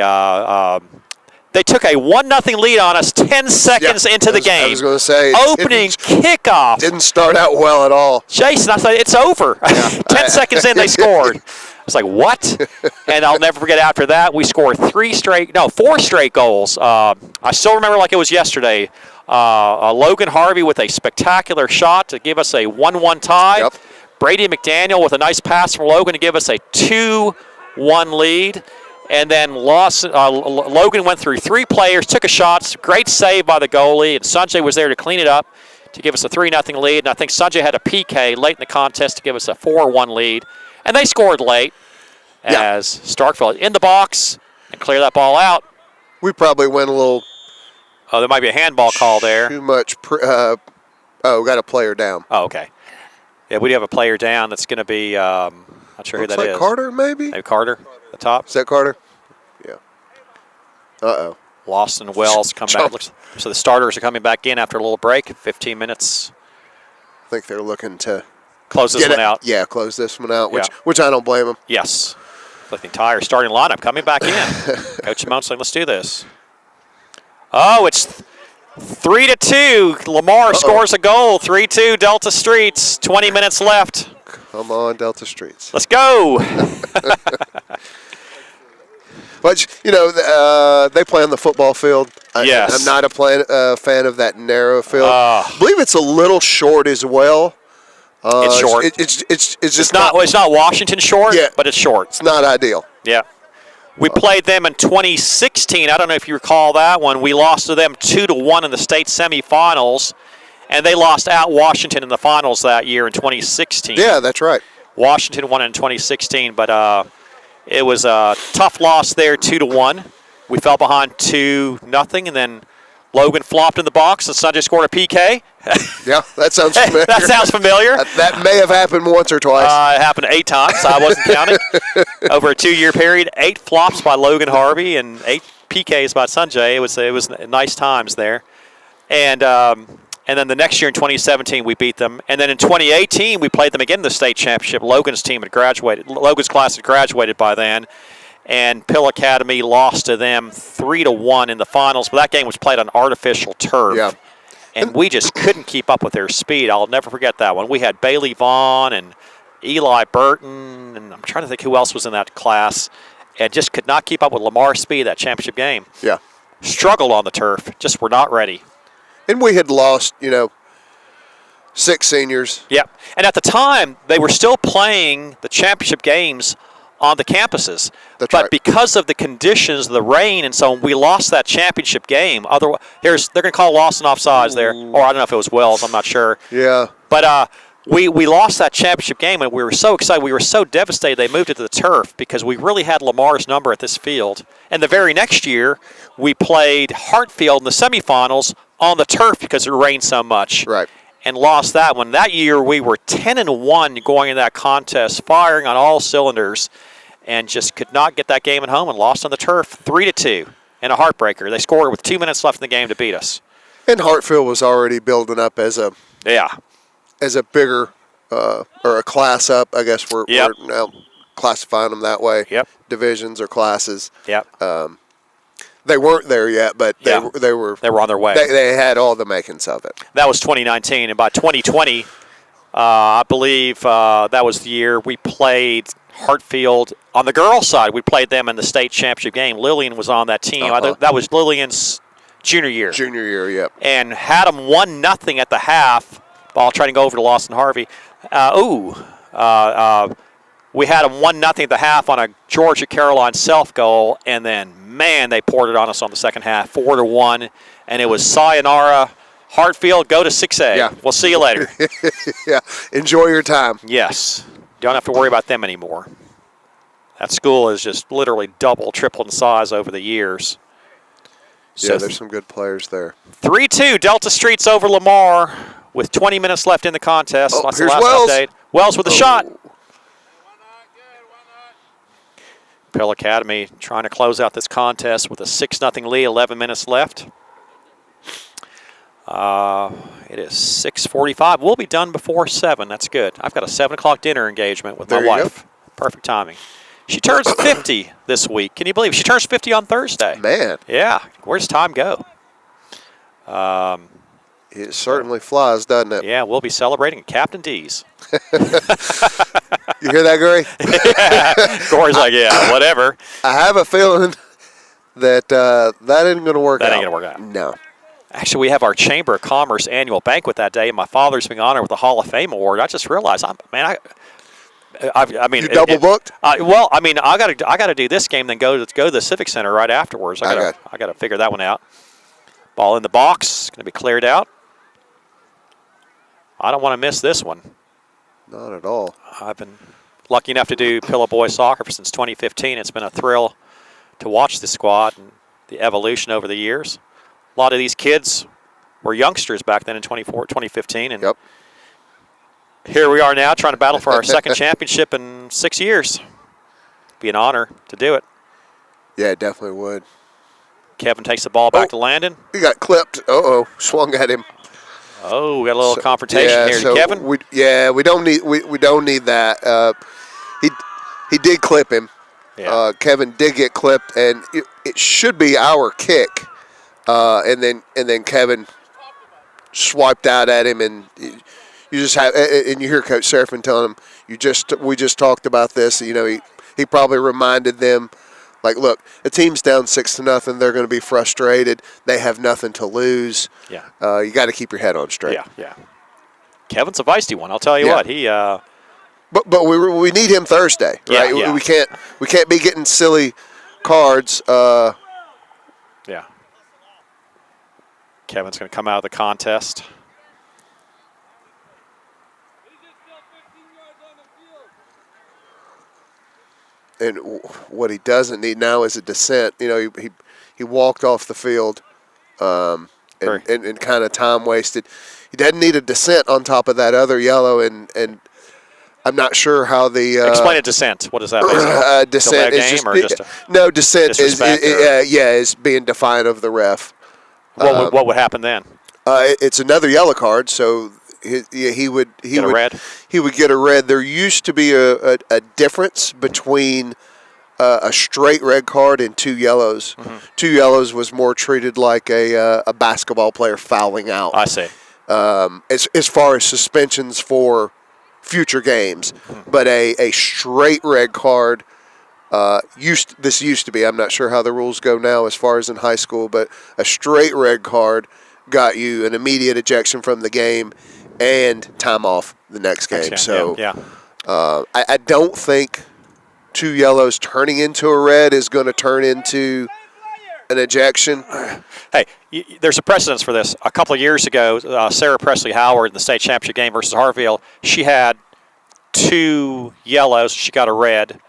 Speaker 2: They took a 1-0 lead on us 10 seconds into the game.
Speaker 1: I was going to say.
Speaker 2: Opening kickoff.
Speaker 1: Didn't start out well at all.
Speaker 2: Jason, I thought it's over. 10 seconds in, they scored. was like, what? And I'll never forget after that, we scored 4 straight goals. I still remember like it was yesterday. Logan Harvey with a spectacular shot to give us a 1-1 tie.
Speaker 1: Yep.
Speaker 2: Brady McDaniel with a nice pass from Logan to give us a 2-1 lead. And then Logan went through 3 players, took a shot, great save by the goalie, and Sanjay was there to clean it up to give us a 3-0 lead. And I think Sanjay had a PK late in the contest to give us a 4-1 lead. And they scored late as Starkville in the box and clear that ball out.
Speaker 1: We probably went a little.
Speaker 2: Oh, there might be a handball call there.
Speaker 1: Too much. We got a player down.
Speaker 2: Oh, okay. Yeah, we do have a player down that's going to be, not sure
Speaker 1: Looks
Speaker 2: who that
Speaker 1: like
Speaker 2: is.
Speaker 1: Carter, maybe?
Speaker 2: Maybe Carter, the top.
Speaker 1: Is that Carter? Yeah. Uh-oh.
Speaker 2: Lawson Wells come back. So the starters are coming back in after a little break, 15 minutes.
Speaker 1: I think they're looking to
Speaker 2: close this one out.
Speaker 1: Yeah, close this one out, which I don't blame them.
Speaker 2: Yes. Like the entire starting lineup coming back in. Coach Simon's saying, let's do this. Oh, it's 3-2. Lamar scores a goal. 3-2 Delta Streets. 20 minutes left.
Speaker 1: Come on, Delta Streets.
Speaker 2: Let's go.
Speaker 1: But, they play on the football field.
Speaker 2: Yes.
Speaker 1: I'm not a fan of that narrow field. I believe it's a little short as well.
Speaker 2: It's short.
Speaker 1: It's just
Speaker 2: it's not Washington short, but it's short.
Speaker 1: It's not ideal.
Speaker 2: Yeah. We played them in 2016. I don't know if you recall that one. We lost to them 2-1 in the state semifinals, and they lost at Washington in the finals that year in 2016.
Speaker 1: Yeah, that's right.
Speaker 2: Washington won in 2016, but it was a tough loss there, 2-1. We fell behind 2-0, and then Logan flopped in the box, and Sanjay scored a PK.
Speaker 1: Yeah, that sounds familiar.
Speaker 2: That sounds familiar.
Speaker 1: That may have happened once or twice.
Speaker 2: It happened 8 times. I wasn't counting. Over a 2-year period, 8 flops by Logan Harvey and 8 PKs by Sanjay. It was nice times there. And then the next year in 2017, we beat them. And then in 2018, we played them again in the state championship. Logan's class had graduated by then. And Pill Academy lost to them 3-1 in the finals. But that game was played on artificial turf.
Speaker 1: Yeah.
Speaker 2: And we just couldn't keep up with their speed. I'll never forget that one. We had Bailey Vaughn and Eli Burton, and I'm trying to think who else was in that class, and just could not keep up with Lamar's speed that championship game.
Speaker 1: Yeah.
Speaker 2: Struggled on the turf. Just were not ready.
Speaker 1: And we had lost, 6 seniors.
Speaker 2: Yeah. And at the time, they were still playing the championship games on the campuses.
Speaker 1: That's
Speaker 2: but
Speaker 1: right.
Speaker 2: because of the conditions, the rain and so on, we lost that championship game. Otherwise, they're going to call Lawson offsides there. Or I don't know if it was Wells. I'm not sure.
Speaker 1: Yeah.
Speaker 2: But we lost that championship game, and we were so excited. We were so devastated they moved it to the turf because we really had Lamar's number at this field. And the very next year, we played Hartfield in the semifinals on the turf because it rained so much.
Speaker 1: Right.
Speaker 2: And lost that one. That year, we were 10-1 going in that contest, firing on all cylinders, and just could not get that game at home and lost on the turf 3-2 in a heartbreaker. They scored with 2 minutes left in the game to beat us.
Speaker 1: And Hartfield was already building up as a bigger or a class up. I guess we're now classifying them that way.
Speaker 2: Yep.
Speaker 1: Divisions or classes.
Speaker 2: Yep.
Speaker 1: They weren't there yet, but they were
Speaker 2: on their way.
Speaker 1: They had all the makings of it.
Speaker 2: That was 2019, and by 2020, I believe that was the year we played Hartfield on the girls' side. We played them in the state championship game. Lillian was on that team. That was Lillian's junior year.
Speaker 1: Junior year, yep.
Speaker 2: And had them 1-0 at the half. Ball trying to go over to Lawson Harvey. We had them 1-0 at the half on a Georgia Caroline self goal, and then they poured it on us on the second half, 4-1, and it was sayonara. Hartfield, go to 6A.
Speaker 1: Yeah.
Speaker 2: We'll see you later.
Speaker 1: Yeah, enjoy your time.
Speaker 2: Yes, don't have to worry about them anymore. That school is just literally double, tripled in size over the years.
Speaker 1: So there's some good players there.
Speaker 2: 3-2 Delta Streets over Lamar with 20 minutes left in the contest.
Speaker 1: Oh,
Speaker 2: That's
Speaker 1: here's
Speaker 2: the last
Speaker 1: Wells.
Speaker 2: update. Wells with a shot. Pill Academy trying to close out this contest with a 6-0 lead, 11 minutes left. It is 6:45. We'll be done before 7. That's good. I've got a 7 o'clock dinner engagement with my wife. Perfect timing. She turns 50 this week. Can you believe it? She turns 50 on Thursday.
Speaker 1: Man.
Speaker 2: Yeah. Where's time go?
Speaker 1: It certainly flies, doesn't it?
Speaker 2: Yeah, we'll be celebrating Captain D's.
Speaker 1: You hear that, Gary?
Speaker 2: Yeah. Corey's like, yeah, whatever.
Speaker 1: I have a feeling that that ain't going to work out.
Speaker 2: That ain't going to work out.
Speaker 1: No.
Speaker 2: Actually, we have our Chamber of Commerce annual banquet that day, and my father's being honored with the Hall of Fame award. I just realized, I mean,
Speaker 1: you double booked?
Speaker 2: Well, I mean, I got to do this game, then go to the Civic Center right afterwards. I got to figure that one out. Ball in the box, going to be cleared out. I don't want to miss this one.
Speaker 1: Not at all.
Speaker 2: I've been lucky enough to do Pillow Boy soccer since 2015. It's been a thrill to watch the squad and the evolution over the years. A lot of these kids were youngsters back then in 2015. And here we are now trying to battle for our second championship in 6 years. Be an honor to do it.
Speaker 1: Yeah, it definitely would.
Speaker 2: Kevin takes the ball back to Landon.
Speaker 1: He got clipped. Swung at him.
Speaker 2: Oh, we got a little confrontation here.
Speaker 1: So
Speaker 2: Kevin?
Speaker 1: We don't need that. He did clip him.
Speaker 2: Yeah.
Speaker 1: Kevin did get clipped, and it should be our kick. And then Kevin swiped out at him, and you just have, and you hear Coach Serafin telling him, we just talked about this. You know, he probably reminded them, like, look, the team's down 6-0. They're going to be frustrated. They have nothing to lose.
Speaker 2: Yeah.
Speaker 1: You got to keep your head on straight.
Speaker 2: Yeah. Kevin's a feisty one. I'll tell you what. He.
Speaker 1: But we need him Thursday, right?
Speaker 2: Yeah.
Speaker 1: We can't be getting silly cards.
Speaker 2: Yeah. Kevin's going to come out of the contest.
Speaker 1: And what he doesn't need now is a descent. You know, he walked off the field and kind of time wasted. He doesn't need a descent on top of that other yellow, and I'm not sure how the
Speaker 2: explain a descent. What is that?
Speaker 1: Descent is descent is being defiant of the ref.
Speaker 2: What would happen then?
Speaker 1: It's another yellow card, so he would get a red. There used to be a difference between a straight red card and 2 yellows. Mm-hmm. 2 yellows was more treated like a basketball player fouling out.
Speaker 2: I see.
Speaker 1: As far as suspensions for future games, but a straight red card used to be. I'm not sure how the rules go now as far as in high school, but a straight red card got you an immediate ejection from the game and time off the next game. I don't think 2 yellows turning into a red is going to turn into an ejection.
Speaker 2: Hey, there's a precedence for this. A couple of years ago, Sarah Presley Howard in the state championship game versus Harville, she had 2 yellows. She got a red.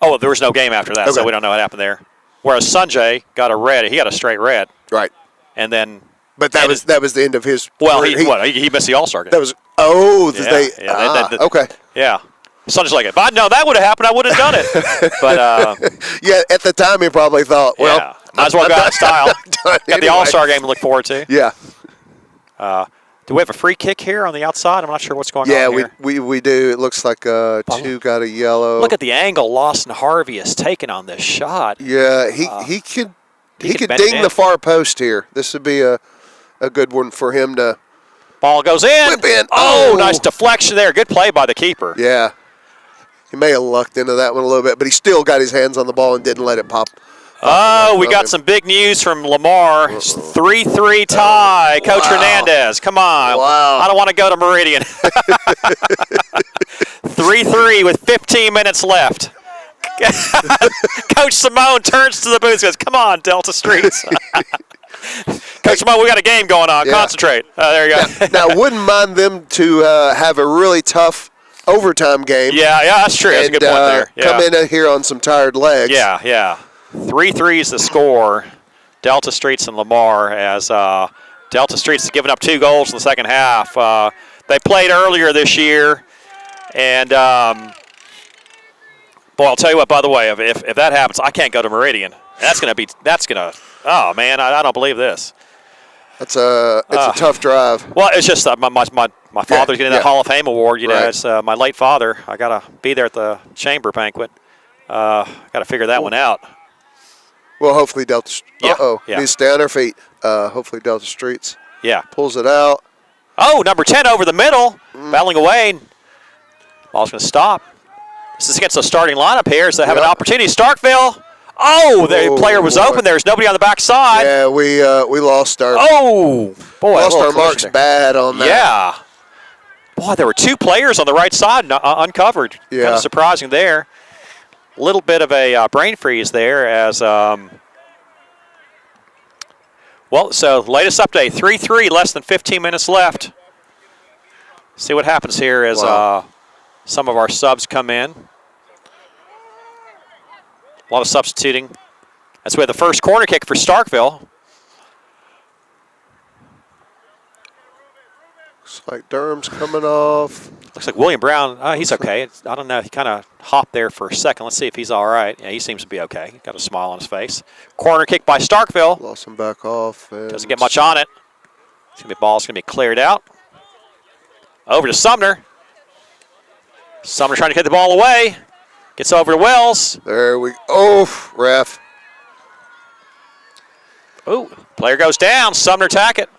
Speaker 2: Oh, there was no game after that, so we don't know what happened there. Whereas Sanjay got a red. He got a straight red.
Speaker 1: Right.
Speaker 2: And then.
Speaker 1: But that was the end of his.
Speaker 2: Well, he missed the All-Star game.
Speaker 1: That was. Okay.
Speaker 2: Yeah. Sanjay's like, if I'd known that would have happened, I would have done it. But
Speaker 1: at the time he probably thought, well,
Speaker 2: might as well go out in style. Got the All-Star game to look forward to.
Speaker 1: Yeah.
Speaker 2: Do we have a free kick here on the outside? I'm not sure what's going on here.
Speaker 1: Yeah, we do. It looks like 2 got a yellow.
Speaker 2: Look at the angle Lawson Harvey has taken on this shot.
Speaker 1: Yeah, he could ding the far post here. This would be a good one for him to.
Speaker 2: Ball goes in.
Speaker 1: Whip in.
Speaker 2: Oh, nice deflection there. Good play by the keeper.
Speaker 1: Yeah. He may have lucked into that one a little bit, but he still got his hands on the ball and didn't let it pop.
Speaker 2: We got some big news from Lamar. 3-3 tie. Coach Hernandez, come on.
Speaker 1: Wow.
Speaker 2: I don't want to go to Meridian. 3-3 with 15 minutes left. Coach Simone turns to the booth and says, come on, Delta Streets. Coach Simone, we got a game going on. Yeah. Concentrate. There you go.
Speaker 1: Now, wouldn't mind them to have a really tough overtime game.
Speaker 2: Yeah, that's true. That's a good point there. Yeah.
Speaker 1: Come in here on some tired legs.
Speaker 2: Yeah. 3-3 is the score. Delta Streets and Lamar, as Delta Streets has given up 2 goals in the second half. They played earlier this year, and boy, I'll tell you what. By the way, if that happens, I can't go to Meridian. Oh man, I don't believe this.
Speaker 1: It's a tough drive.
Speaker 2: Well, it's just my father's getting that Hall of Fame award. You know, it's my late father. I gotta be there at the chamber banquet. Gotta figure that one out.
Speaker 1: Well, hopefully Delta.
Speaker 2: Yeah.
Speaker 1: Need to stay on our feet. Hopefully Delta Streets
Speaker 2: Yeah.
Speaker 1: Pulls it out.
Speaker 2: Oh, number 10 over the middle, battling away. Ball's going to stop. This is against the starting lineup here, so they have an opportunity. Starkville. Oh, the player was open. There's nobody on the backside.
Speaker 1: Yeah, we lost our.
Speaker 2: Oh, boy.
Speaker 1: Lost our marks bad on that.
Speaker 2: Yeah. Boy, there were 2 players on the right side uncovered.
Speaker 1: Yeah.
Speaker 2: Kind of surprising there. A little bit of a brain freeze there as, well, so latest update, 3-3, less than 15 minutes left. See what happens here as some of our subs come in. A lot of substituting. That's where the first corner kick for Starkville.
Speaker 1: Looks like Durham's coming off.
Speaker 2: Looks like William Brown, he's okay. I don't know, he kind of hopped there for a second. Let's see if he's all right. Yeah, he seems to be okay. Got a smile on his face. Corner kick by Starkville.
Speaker 1: Lost him back off.
Speaker 2: Doesn't get much on it. The ball's going to be cleared out. Over to Sumner. Sumner trying to get the ball away. Gets over to Wells.
Speaker 1: There we go. Oh, ref.
Speaker 2: Ooh, player goes down. Sumner tack it.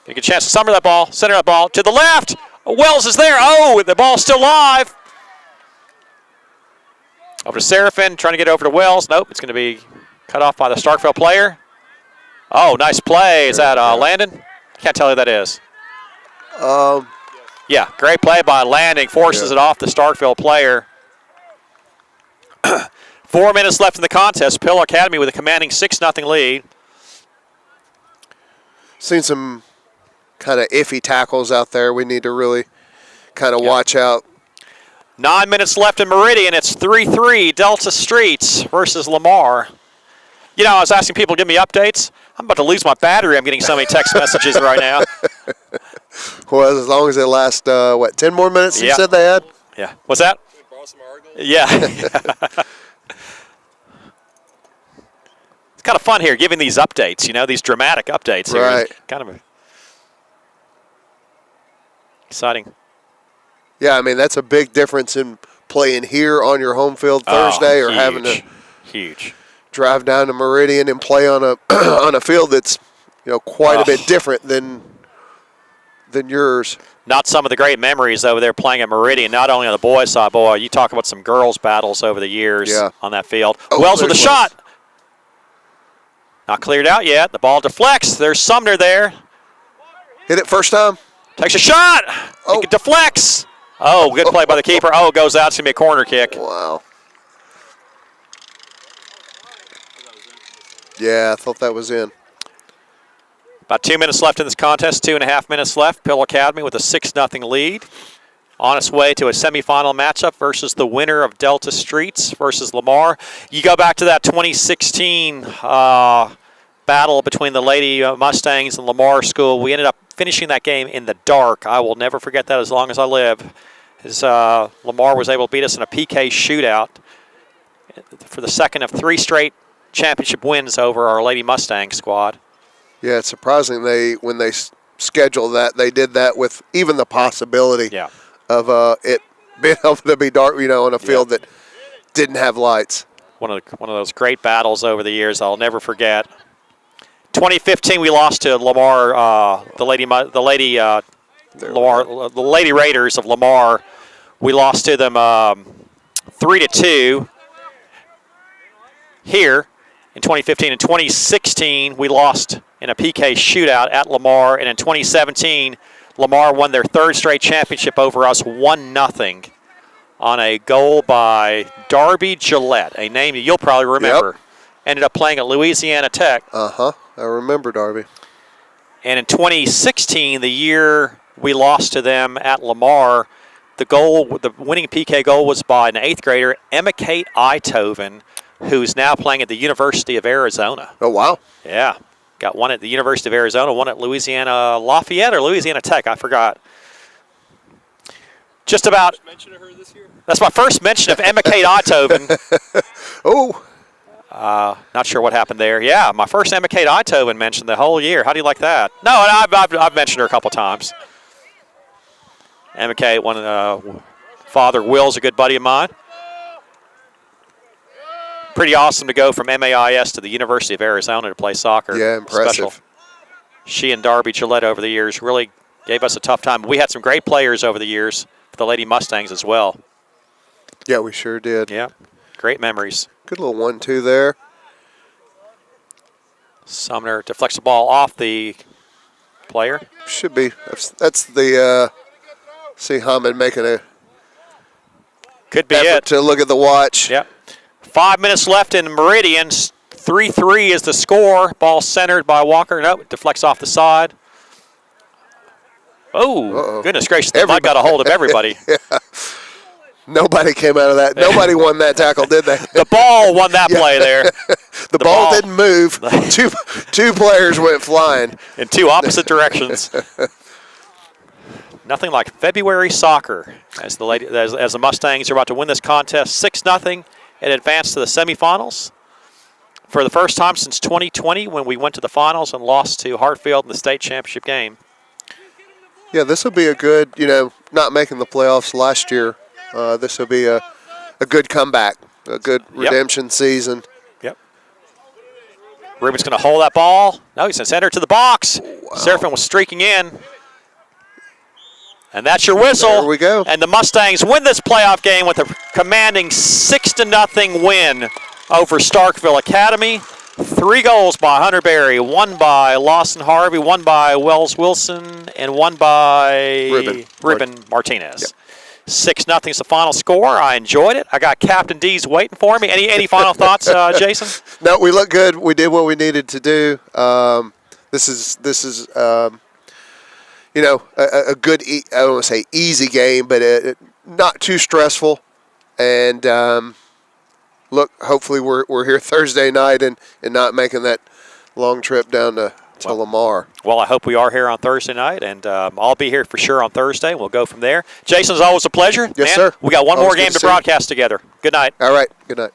Speaker 2: Get a chance to Sumner that ball. Center that ball to the left. Wells is there. Oh, the ball's still live. Over to Seraphin, trying to get over to Wells. Nope, it's going to be cut off by the Starkville player. Oh, nice play. Is that Landon? Can't tell who that is. Yeah, great play by Landing. Forces it off the Starkville player. 4 minutes left in the contest. Pill Academy with a commanding 6-0 lead.
Speaker 1: Seen some kind of iffy tackles out there. We need to really kind of watch out.
Speaker 2: 9 minutes left in Meridian. It's 3-3 Delta Streets versus Lamar. You know, I was asking people to give me updates. I'm about to lose my battery. I'm getting so many text messages right now.
Speaker 1: Well, as long as it lasts, 10 more minutes you said they had?
Speaker 2: Yeah. What's that? Yeah. It's kind of fun here giving these updates, you know, these dramatic updates here.
Speaker 1: Right.
Speaker 2: Kind of exciting.
Speaker 1: Yeah, I mean, that's a big difference in playing here on your home field Thursday or having to drive down to Meridian and play on a on a field that's, you know, quite a bit different than yours.
Speaker 2: Not some of the great memories over there playing at Meridian, not only on the boys' side. Boy, you talk about some girls' battles over the years on that field. Wells with a shot. Not cleared out yet. The ball deflects. There's Sumner there.
Speaker 1: Hit it first time.
Speaker 2: Takes a shot. It deflects. Oh, good play by the keeper. Oh, it goes out. It's going to be a corner kick.
Speaker 1: Wow. Yeah, I thought that was in.
Speaker 2: About 2 minutes left in this contest, 2.5 minutes left. Pill Academy with a 6-0 lead. On its way to a semifinal matchup versus the winner of Delta Streets versus Lamar. You go back to that 2016 battle between the Lady Mustangs and Lamar School. We ended up finishing that game in the dark. I will never forget that as long as I live. As Lamar was able to beat us in a PK shootout for the second of 3 straight championship wins over our Lady Mustang squad.
Speaker 1: Yeah, it's surprising when they scheduled that, they did that with even the possibility of it being able to be dark, you know, on a field that didn't have lights. One
Speaker 2: of those great battles over the years I'll never forget. 2015, we lost to Lamar, the Lady Raiders of Lamar. We lost to them 3-2 here in 2015. In 2016, we lost in a PK shootout at Lamar, and in 2017, Lamar won their 3rd straight championship over us 1-0 on a goal by Darby Gillette, a name that you'll probably remember.
Speaker 1: Yep.
Speaker 2: Ended up playing at Louisiana Tech.
Speaker 1: I remember Darby.
Speaker 2: And in 2016, the year we lost to them at Lamar, the winning PK goal was by an 8th grader, Emma Kate Eitoven, who's now playing at the University of Arizona.
Speaker 1: Oh, wow.
Speaker 2: Yeah. Got one at the University of Arizona, one at Louisiana Lafayette or Louisiana Tech, I forgot. Just about.
Speaker 3: Mention of her this year?
Speaker 2: That's my first mention of Emma Kate Eitoven. Not sure what happened there. Yeah, my first Emma Kate Eitoven mention the whole year. How do you like that? No, I've mentioned her a couple times. Emma Kate, Father Will's a good buddy of mine. Pretty awesome to go from MAIS to the University of Arizona to play soccer.
Speaker 1: Yeah, impressive.
Speaker 2: She and Darby Gillette over the years really gave us a tough time. We had some great players over the years for the Lady Mustangs as well.
Speaker 1: Yeah, we sure did.
Speaker 2: Yeah, great memories.
Speaker 1: Good little 1-2 there.
Speaker 2: Sumner deflects the ball off the player.
Speaker 1: Should be. That's the see Hammond making a
Speaker 2: could be
Speaker 1: effort
Speaker 2: it
Speaker 1: to look at the watch.
Speaker 2: Yep. 5 minutes left in Meridian. 3-3 is the score. Ball centered by Walker. Nope, it deflects off the side. Oh, goodness gracious. The mud got a hold of everybody.
Speaker 1: Yeah. Nobody came out of that. Nobody won that tackle, did they?
Speaker 2: The ball won that play there.
Speaker 1: The ball didn't move. two players went flying.
Speaker 2: In two opposite directions. Nothing like February soccer as the Mustangs are about to win this contest 6-0 and advance to the semifinals. For the first time since 2020 when we went to the finals and lost to Hartfield in the state championship game.
Speaker 1: Yeah, this will be a good, not making the playoffs last year. This will be a good comeback, a good redemption season.
Speaker 2: Yep. Ruben's going to hold that ball. No, he's going to send her to the box. Wow. Serafin was streaking in. And that's your whistle.
Speaker 1: There we go.
Speaker 2: And the Mustangs win this playoff game with a commanding 6-0 win over Starkville Academy. 3 goals by Hunter Berry, 1 by Lawson Harvey, 1 by Wells Wilson, and 1 by Ruben Martinez. Yep. 6-0 is the final score. I enjoyed it. I got Captain D's waiting for me. Any final thoughts, Jason?
Speaker 1: No, we look good. We did what we needed to do. This is a good, I don't want to say easy game, but not too stressful. And look, hopefully we're here Thursday night and not making that long trip down to Lamar.
Speaker 2: Well, I hope we are here on Thursday night, and I'll be here for sure on Thursday. We'll go from there. Jason, it's always a pleasure.
Speaker 1: Yes, sir.
Speaker 2: We got one more game to broadcast together. Good night.
Speaker 1: All right. Good night.